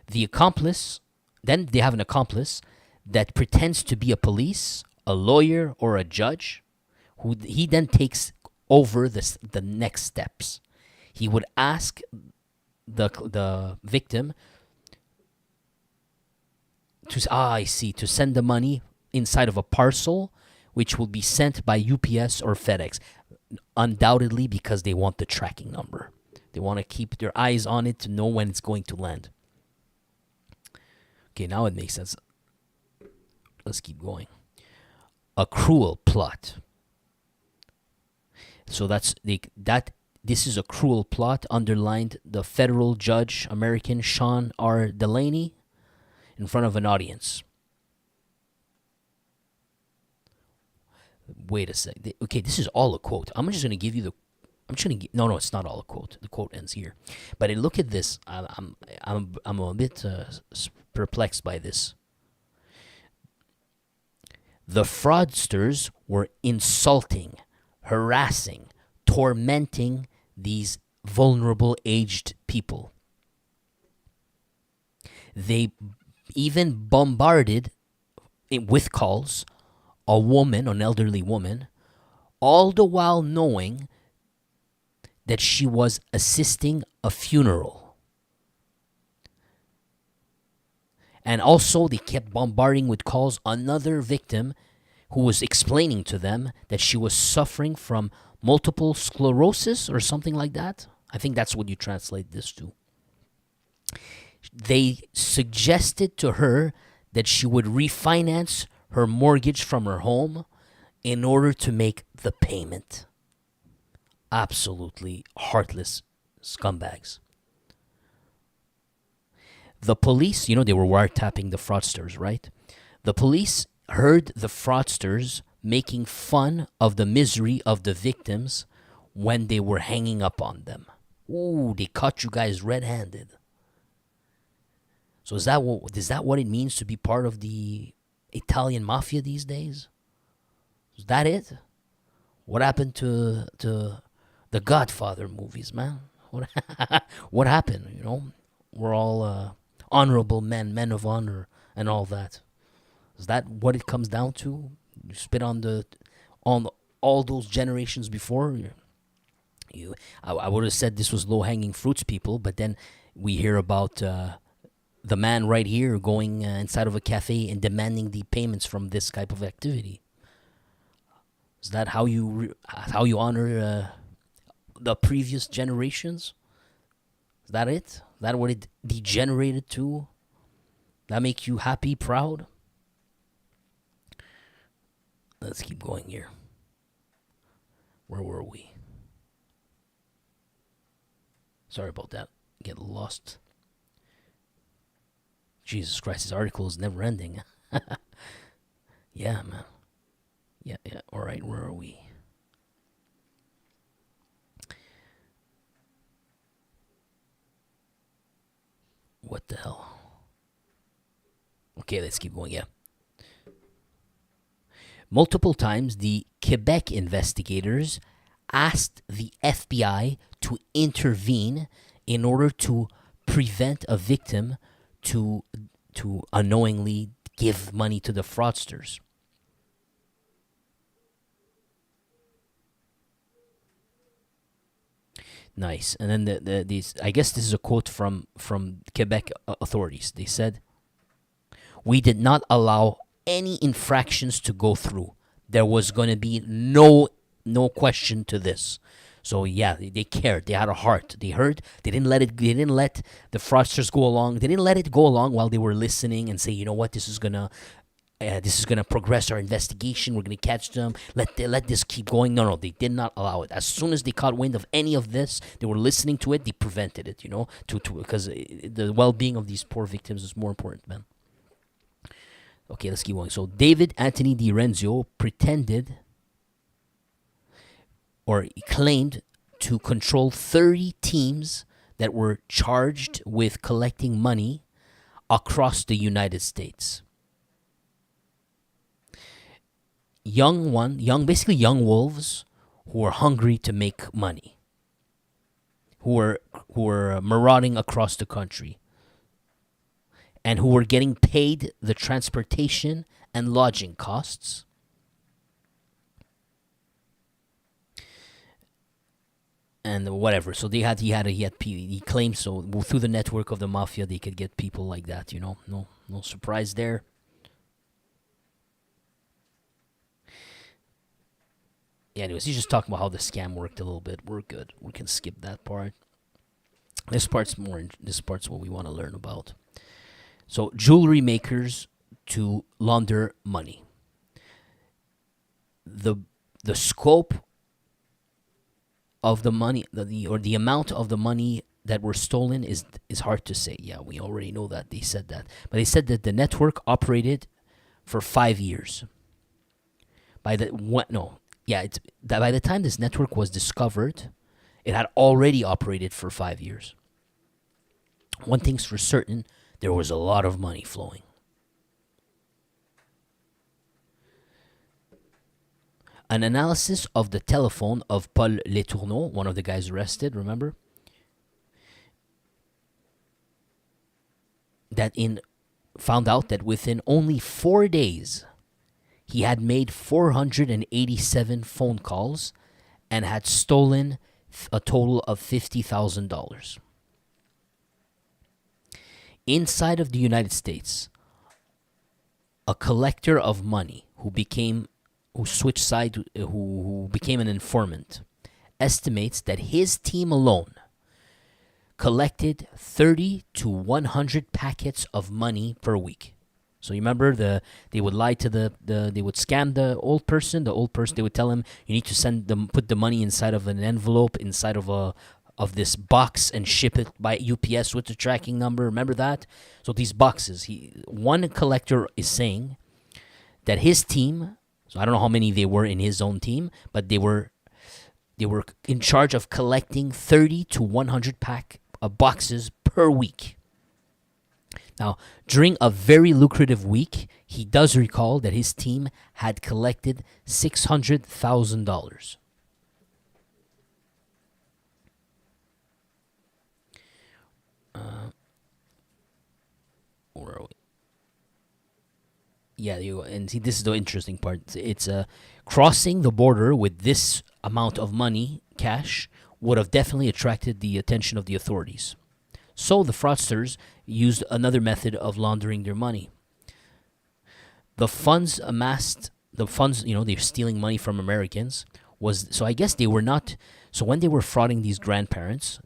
The accomplice, then they have an accomplice that pretends to be a police, a lawyer, or a judge, who he then takes over the next steps. He would ask the victim to send the money inside of a parcel, which will be sent by UPS or FedEx, undoubtedly because they want the tracking number. They want to keep their eyes on it to know when it's going to land. Okay, now it makes sense. Let's keep going. A cruel plot. So this is a cruel plot, underlined the federal judge, American Sean R. Delaney, in front of an audience. Wait a sec. Okay, this is all a quote. I'm just going to give you the. No, it's not all a quote. The quote ends here. But look at this. I'm a bit perplexed by this. The fraudsters were insulting, harassing, tormenting these vulnerable aged people. They even bombarded with calls an elderly woman, all the while knowing that she was assisting a funeral. And also they kept bombarding with calls another victim who was explaining to them that she was suffering from multiple sclerosis or something like that. I think that's what you translate this to. They suggested to her that she would refinance her mortgage from her home in order to make the payment. Absolutely heartless scumbags. The police, they were wiretapping the fraudsters, right? The police heard the fraudsters making fun of the misery of the victims when they were hanging up on them. Ooh, they caught you guys red-handed. So is that what it means to be part of the Italian mafia these days? Is that it? What happened to the Godfather movies, man? What happened? We're all honorable men of honor, and all that. Is that what it comes down to? You spit on all those generations before. I would have said this was low-hanging fruits, people, but then we hear about the man right here going inside of a cafe and demanding the payments from this type of activity. Is that how you honor the previous generations? Is that it? Is that what it degenerated to? That make you happy, proud? Let's keep going here. Where were we? Sorry about that. Get lost. Jesus Christ, this article is never ending. Yeah, man. Yeah. All right, where are we? What the hell? Okay, let's keep going, yeah. Multiple times, the Quebec investigators asked the FBI to intervene in order to prevent a victim to unknowingly give money to the fraudsters. Nice. And then these, I guess this is a quote from Quebec authorities. They said, "We did not allow any infractions to go through. There was going to be no question to this." So yeah, they cared. They had a heart. They heard. They didn't let the fraudsters go along. They didn't let it go along while they were listening and say, you know what, this is gonna progress our investigation. We're gonna catch them. Let this keep going. No, they did not allow it. As soon as they caught wind of any of this, they were listening to it. They prevented it. Because the well-being of these poor victims is more important, man. Okay, let's keep going. So David Anthony DiRenzio pretended or claimed to control 30 teams that were charged with collecting money across the United States. Basically young wolves who were hungry to make money, who were marauding across the country, and who were getting paid the transportation and lodging costs. And whatever. So he claimed so through the network of the mafia they could get people like that. No surprise there. Yeah, anyways, he's just talking about how the scam worked a little bit. We're good. We can skip that part. This part's what we want to learn about. So jewelry makers to launder money. The the scope of the money, or the amount of the money that were stolen is hard to say. Yeah, we already know that they said that, but they said that the network operated for 5 years. By the what? No, yeah, it's that by the time this network was discovered, it had already operated for 5 years. One thing's for certain: there was a lot of money flowing. An analysis of the telephone of Paul Letourneau, one of the guys arrested, remember? That in found out that within only 4 days, he had made 487 phone calls and had stolen a total of $50,000. Inside of the United States, a collector of money who became an informant, estimates that his team alone collected 30 to 100 packets of money per week. So you remember they would lie to they would scam the old person. The old person, they would tell him, you need to put the money inside of an envelope, inside of this box, and ship it by UPS with the tracking number. Remember that? So these boxes, one collector is saying that his team, so I don't know how many they were in his own team, but they were in charge of collecting 30 to 100 boxes per week. Now, during a very lucrative week, he does recall that his team had collected $600,000. Where are we? Yeah, and see, this is the interesting part. It's crossing the border with this amount of money, cash, would have definitely attracted the attention of the authorities. So the fraudsters used another method of laundering their money. The funds, they're stealing money from Americans. So I guess they were not. So when they were frauding these grandparents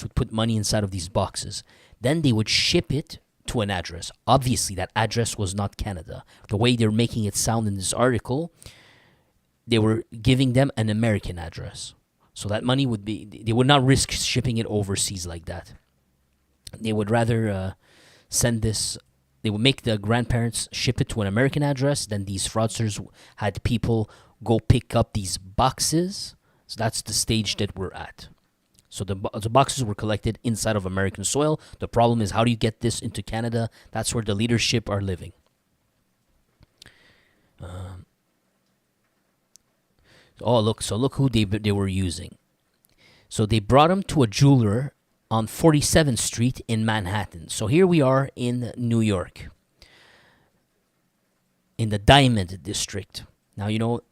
would put money inside of these boxes. Then they would ship it to an address. Obviously, that address was not Canada. The way they're making it sound in this article, they were giving them an American address. So that money they would not risk shipping it overseas like that. They would rather they would make the grandparents ship it to an American address. Then these fraudsters had people go pick up these boxes. So that's the stage that we're at. So the boxes were collected inside of American soil. The problem is, how do you get this into Canada? That's where the leadership are living. Look who they were using. So they brought him to a jeweler on 47th Street in Manhattan. So here we are in New York, in the Diamond District. Now,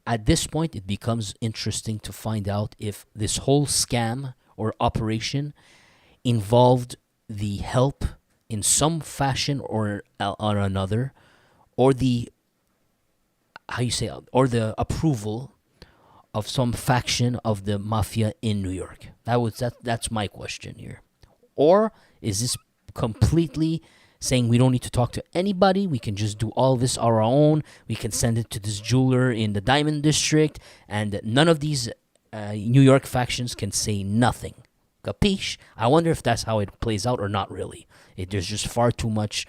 at this point, it becomes interesting to find out if this whole scam or operation involved the help in some fashion or another, or the approval of some faction of the mafia in New York. That's my question here. Or is this completely saying we don't need to talk to anybody, we can just do all this on our own, we can send it to this jeweler in the Diamond District, and none of these New York factions can say nothing. Capiche? I wonder if that's how it plays out or not really. There's just far too much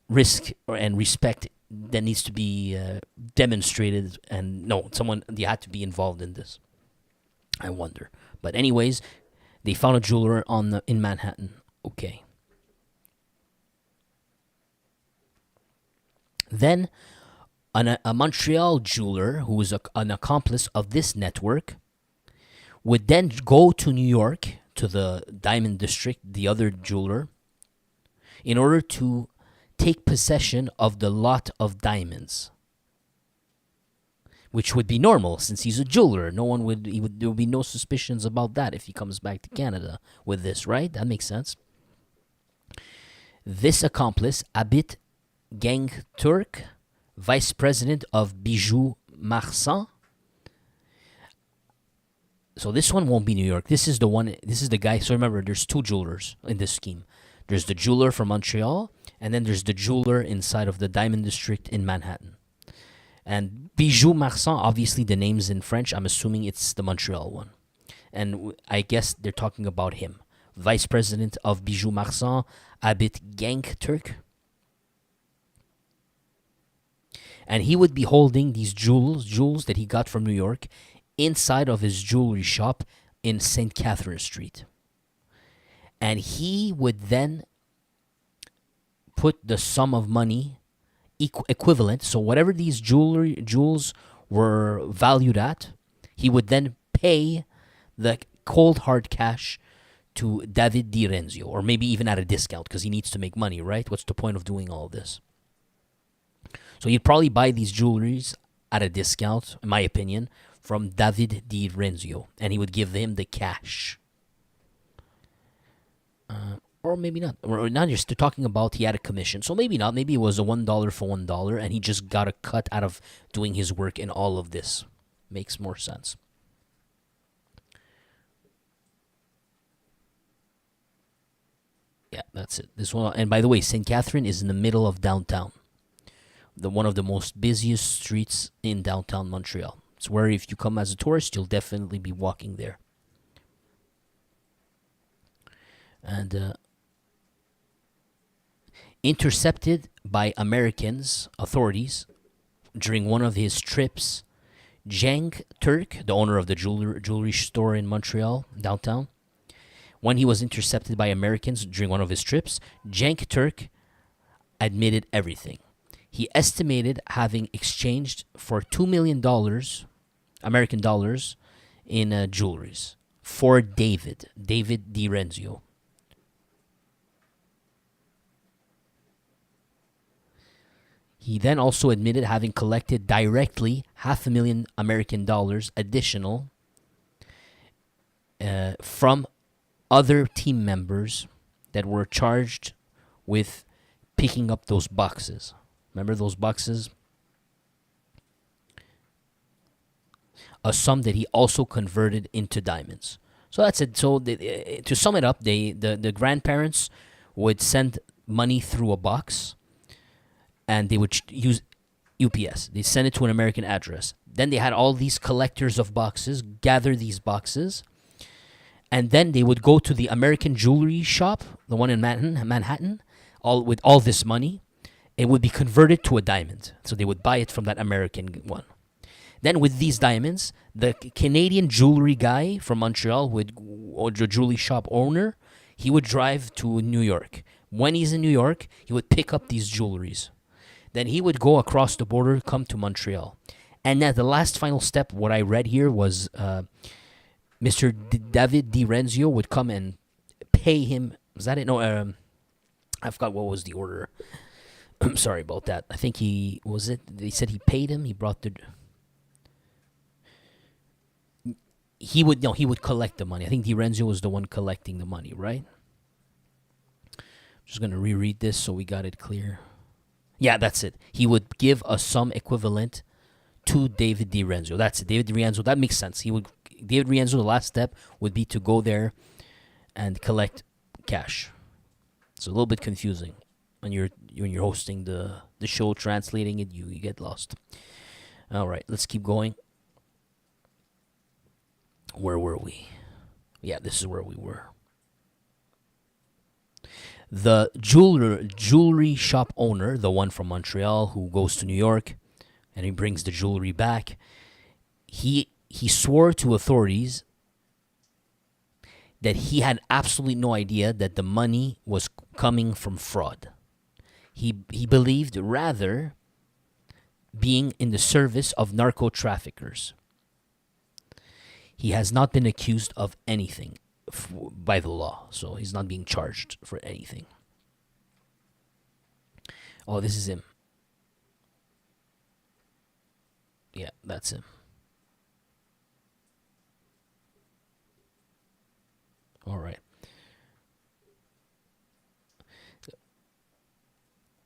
risk and respect that needs to be demonstrated, and no, they had to be involved in this. I wonder. But anyways, they found a jeweler in Manhattan. Okay. Then a Montreal jeweler who was an accomplice of this network would then go to New York, to the Diamond District, the other jeweler, in order to take possession of the lot of diamonds, which would be normal since he's a jeweler. There would be no suspicions about that if he comes back to Canada with this, right? That makes sense. This accomplice, Abit Gang Turk, vice president of Bijoux Marsan. So this one won't be New York. This is the guy. So remember, there's two jewelers in this scheme. There's the jeweler from Montreal, And then there's the jeweler inside of the Diamond District in Manhattan. And Bijou Marsan, obviously the name's in French. I'm assuming it's the Montreal one. And I guess they're talking about him. Vice President of Bijou Marsan, Abit Genk Turk. And he would be holding these jewels that he got from New York, inside of his jewelry shop in St. Catherine Street. And he would then put the sum of money equivalent, so whatever these jewels were valued at, he would then pay the cold hard cash to David Di Renzio, or maybe even at a discount because he needs to make money, right? What's the point of doing all of this? So he'd probably buy these jewelries at a discount, in my opinion, from David Di Renzio, and he would give him the cash. Or maybe not. Or not just, they're talking about he had a commission. So maybe not. Maybe it was a $1 for $1, and he just got a cut out of doing his work in all of this. Makes more sense. Yeah, that's it. This one, and by the way, St. Catherine is in the middle of downtown. One of the most busiest streets in downtown Montreal. It's where if you come as a tourist, you'll definitely be walking there. And intercepted by Americans authorities during one of his trips, Jang Turk, the owner of the jewelry store in Montreal downtown, when he was intercepted by Americans during one of his trips, Jang Turk admitted everything. He estimated having exchanged for $2 million American dollars in jewelries for David Di Renzio. He then also admitted having collected directly $500,000 American dollars additional from other team members that were charged with picking up those boxes. Remember those boxes? A sum that he also converted into diamonds. So that's it. So to sum it up, the grandparents would send money through a box, and they would use UPS. They send it to an American address. Then they had all these collectors of boxes gather these boxes, and then they would go to the American jewelry shop, the one in Manhattan, with all this money. It would be converted to a diamond. So they would buy it from that American one. Then with these diamonds, the Canadian jewelry guy from Montreal, or the jewelry shop owner, he would drive to New York. When he's in New York, he would pick up these jewelries. Then he would go across the border, come to Montreal. And then the last final step, what I read here was Mr. David Di Renzio would come and pay him. Was that it? No, I forgot what was the order. I'm sorry about that. I think they said he paid him. He brought he would collect the money. I think Di Renzio was the one collecting the money, right? I'm just going to reread this so we got it clear. Yeah, that's it. He would give a sum equivalent to David Di Renzio. That's it. David Di Renzio, that makes sense. David Di Renzio, the last step would be to go there and collect cash. It's a little bit confusing. When you're hosting the show, translating it, you get lost. All right, let's keep going. Where were we? Yeah, this is where we were. The jewelry shop owner, the one from Montreal who goes to New York and he brings the jewelry back, he swore to authorities that he had absolutely no idea that the money was coming from fraud. He believed rather being in the service of narco traffickers. He has not been accused of anything by the law, so he's not being charged for anything. Oh, this is him. Yeah, that's him. All right.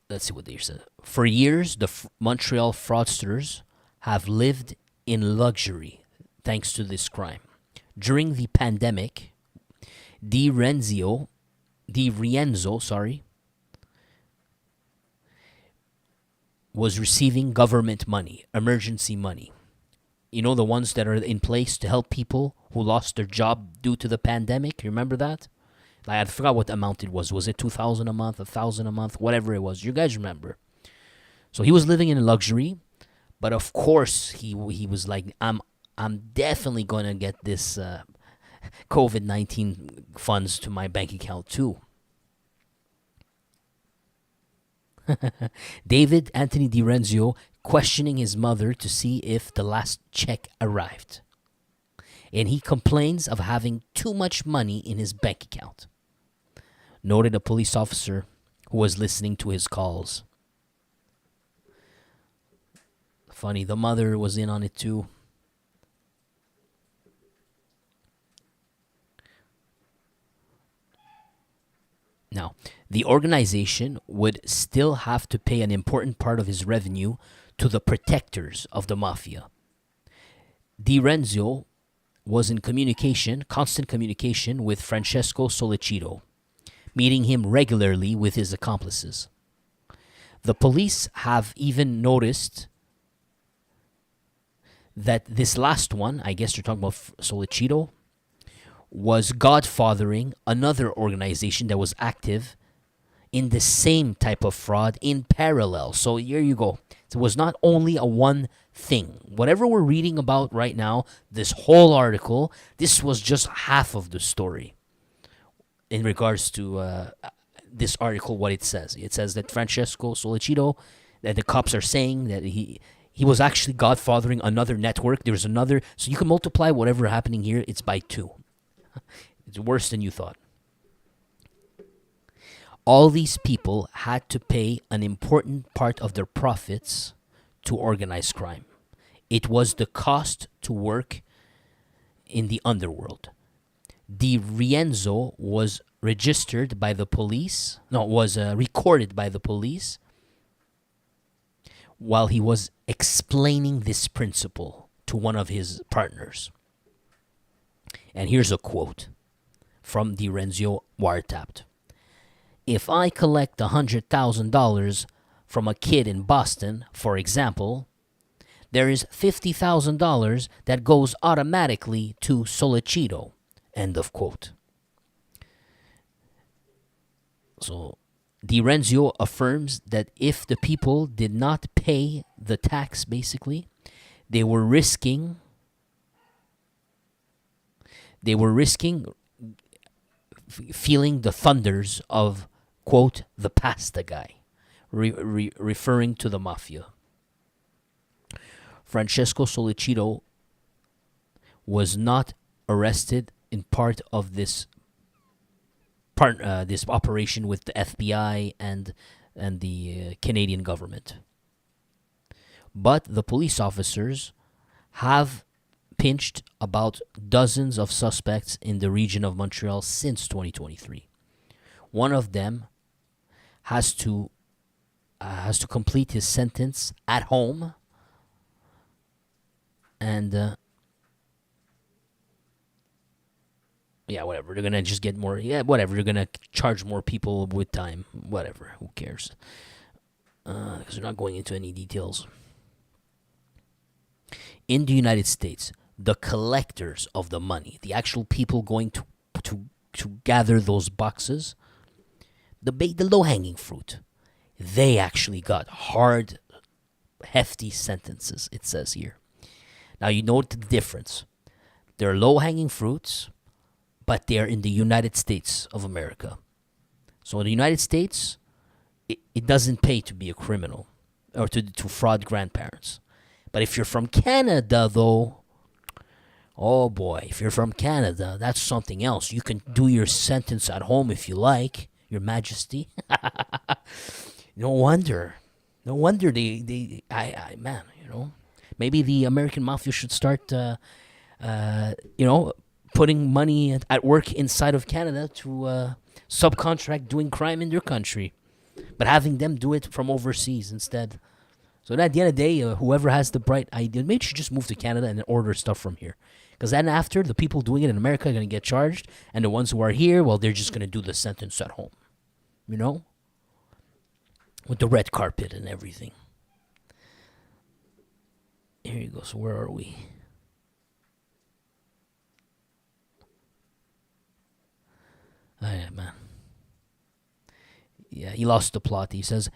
Let's see what they said. For years, the Montreal fraudsters have lived in luxury thanks to this crime. During the pandemic, Di Rienzo, was receiving government money, emergency money. You know, the ones that are in place to help people who lost their job due to the pandemic. You remember that? Like, I forgot what amount it was. Was it 2,000 a month, 1,000 a month, whatever it was? You guys remember? So he was living in luxury, but of course he was like, I'm definitely gonna get this COVID-19 funds to my bank account too. David Anthony DiRenzio questioning his mother to see if the last check arrived. And he complains of having too much money in his bank account, noted a police officer who was listening to his calls. Funny, the mother was in on it too. Now, the organization would still have to pay an important part of his revenue to the protectors of the mafia. DiRenzio was in constant communication with Francesco Solicito, meeting him regularly with his accomplices. The police have even noticed that this last one, I guess you're talking about Solicito, was godfathering another organization that was active in the same type of fraud in parallel. So here you go. It was not only a one thing. Whatever we're reading about right now, this whole article, this was just half of the story in regards to this article, what it says. It says that Francesco Solicito, that the cops are saying that he was actually godfathering another network. There's another, so you can multiply whatever happening here, it's by 2. It's worse than you thought. All these people had to pay an important part of their profits to organized crime. It was the cost to work in the underworld. DiRenzio was registered by the police, was recorded by the police while he was explaining this principle to one of his partners. And here's a quote from DiRenzio wiretapped. If I collect $100,000 from a kid in Boston, for example, there is $50,000 that goes automatically to Solicito. End of quote. So DiRenzio affirms that if the people did not pay the tax, basically, they were risking feeling the thunders of, quote, the pasta guy, referring to the mafia. Francesco Solicito was not arrested in part of this operation with the FBI and the Canadian government. But the police officers have pinched about dozens of suspects in the region of Montreal since 2023. One of them has to complete his sentence at home, and whatever. They're gonna just get more. Whatever. They're gonna charge more people with time. Whatever. Who cares? Because they're not going into any details. In the United States, the collectors of the money, the actual people going to gather those boxes, the low-hanging fruit, they actually got hard, hefty sentences, it says here. Now, you note the difference. They're low-hanging fruits, but they're in the United States of America. So in the United States, it doesn't pay to be a criminal or to fraud grandparents. But if you're from Canada, though, oh boy, if you're from Canada, that's something else. You can do your sentence at home if you like, Your Majesty. No wonder man, maybe the American mafia should start, putting money at work inside of Canada to subcontract doing crime in their country, but having them do it from overseas instead. So at the end of the day, whoever has the bright idea, maybe should just move to Canada and order stuff from here. Because then after, the people doing it in America are going to get charged, and the ones who are here, well, they're just going to do the sentence at home. With the red carpet and everything. Here you go. So where are we? Oh, yeah, man. Yeah, he lost the plot. He says,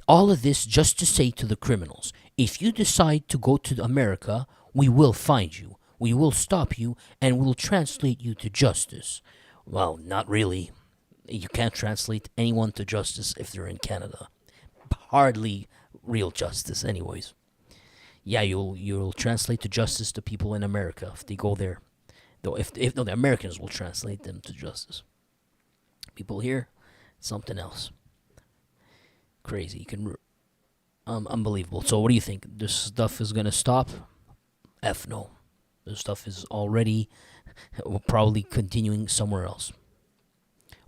all of this just to say to the criminals, if you decide to go to America, we will find you. We will stop you and we'll translate you to justice. Well, not really. You can't translate anyone to justice if they're in Canada. Hardly real justice, anyways. Yeah, you'll translate to justice to people in America if they go there. Though if no, the Americans will translate them to justice. People here, something else. Crazy. You can unbelievable. So what do you think? This stuff is gonna stop? F no. This stuff is already probably continuing somewhere else,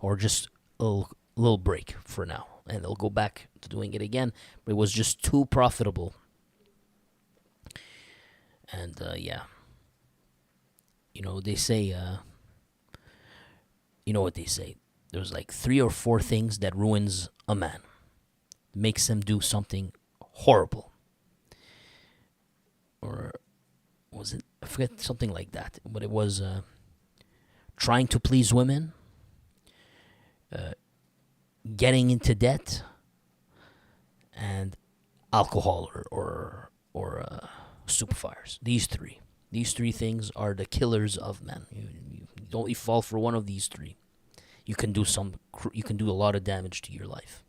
or just a little break for now, and they'll go back to doing it again. But it was just too profitable. And yeah, they say. You know what they say? There's like 3 or 4 things that ruins a man, makes him do something horrible, or was it? I forget, something like that. But it was trying to please women, getting into debt, and alcohol or superfires. These three things are the killers of men. You fall for one of these three, you can do a lot of damage to your life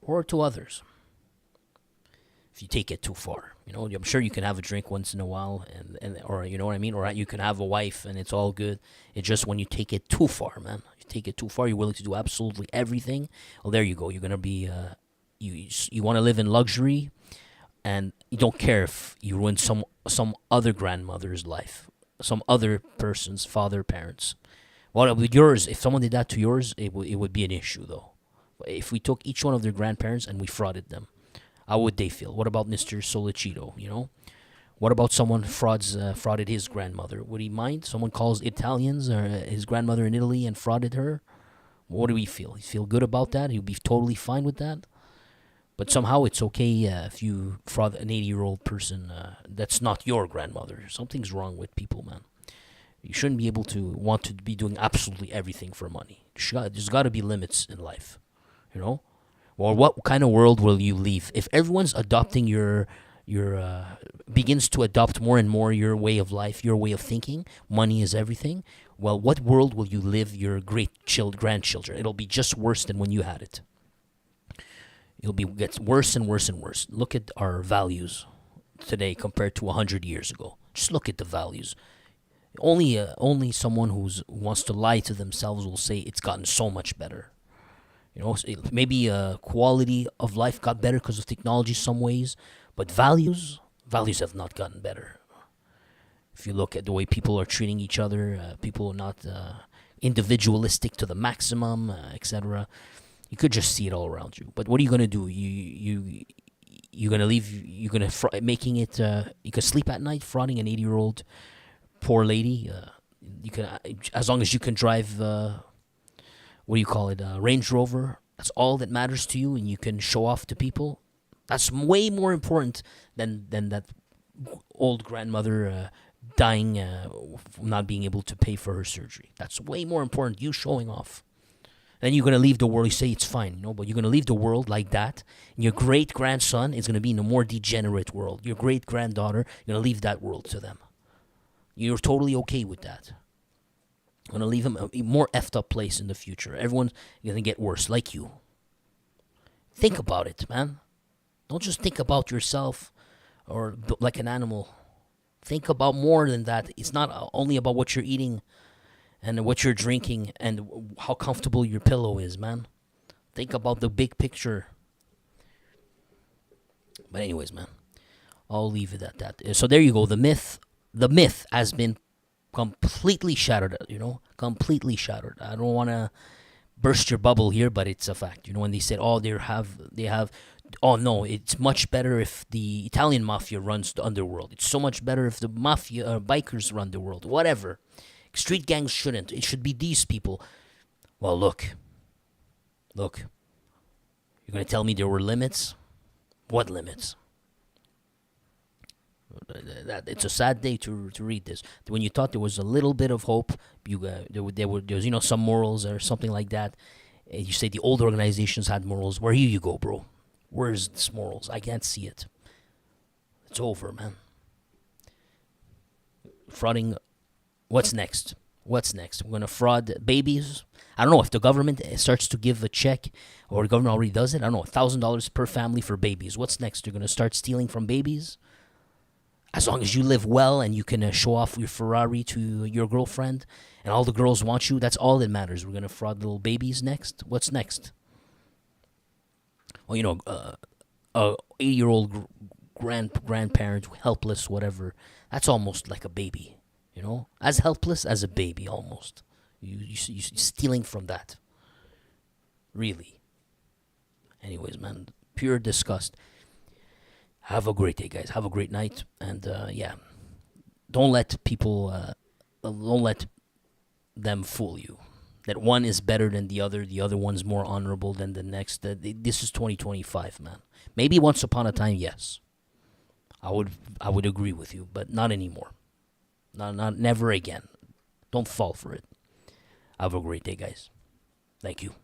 or to others. If you take it too far, I'm sure you can have a drink once in a while, and or you know what I mean, or you can have a wife and it's all good. It's just when you take it too far, man. You take it too far. You're willing to do absolutely everything. Well, there you go. You're gonna be you want to live in luxury, and you don't care if you ruin some other grandmother's life, some other person's parents. Well, with yours, if someone did that to yours, it would be an issue though. If we took each one of their grandparents and we frauded them, how would they feel? What about Mr. Solicito? What about someone frauded his grandmother? Would he mind? Someone calls Italians or his grandmother in Italy and frauded her. What do we feel? He feel good about that? He'd be totally fine with that. But somehow it's okay if you fraud an 80-year-old person that's not your grandmother. Something's wrong with people, man. You shouldn't be able to want to be doing absolutely everything for money. There's got to be limits in life, Or what kind of world will you leave if everyone's adopting your begins to adopt more and more your way of life, your way of thinking? Money is everything. Well, what world will you live your grandchildren? It'll be just worse than when you had it. Gets worse and worse and worse. Look at our values today compared to 100 years ago. Just look at the values. Only someone who wants to lie to themselves will say it's gotten so much better. Maybe quality of life got better because of technology some ways, but values have not gotten better. If you look at the way people are treating each other, people are not individualistic to the maximum, etc. You could just see it all around you. But what are you gonna do? You're gonna leave. You're gonna making it. You could sleep at night, frauding an 80-year-old poor lady. You can, as long as you can drive. What do you call it? Range Rover. That's all that matters to you, and you can show off to people. That's way more important than that old grandmother dying, not being able to pay for her surgery. That's way more important. You showing off. Then you're gonna leave the world. You say it's fine, but you're gonna leave the world like that. And your great grandson is gonna be in a more degenerate world. Your great granddaughter, you're gonna leave that world to them. You're totally okay with that. I'm gonna leave them a more effed up place in the future. Everyone's gonna get worse, like you. Think about it, man. Don't just think about yourself or like an animal. Think about more than that. It's not only about what you're eating and what you're drinking and how comfortable your pillow is, man. Think about the big picture. But anyways, man, I'll leave it at that. So there you go. The myth has been completely shattered, completely shattered. I don't want to burst your bubble here, but it's a fact. When they said, oh, oh no, it's much better if the Italian mafia runs the underworld. It's so much better if the mafia bikers run the world. Whatever. Street gangs shouldn't. It should be these people. Well, look. You're going to tell me there were limits? What limits? It's a sad day to read this. When you thought there was a little bit of hope, there was some morals or something like that. You say the old organizations had morals. Where here you go, bro? Where's this morals? I can't see it. It's over, man. Frauding. What's next? What's next? We're gonna fraud babies. I don't know if the government starts to give a check, or the government already does it. I don't know, $1,000 per family for babies. What's next? They're gonna start stealing from babies. As long as you live well and you can show off your Ferrari to your girlfriend, and all the girls want you, that's all that matters. We're gonna fraud little babies next. What's next? Well, a 8-year-old grandparent, helpless, whatever. That's almost like a baby. As helpless as a baby almost. You stealing from that. Really. Anyways, man, pure disgust. Have a great day, guys. Have a great night, and yeah, don't let don't let them fool you. That one is better than the other. The other one's more honorable than the next. This is 2025, man. Maybe once upon a time, yes. I would agree with you, but not anymore. Not never again. Don't fall for it. Have a great day, guys. Thank you.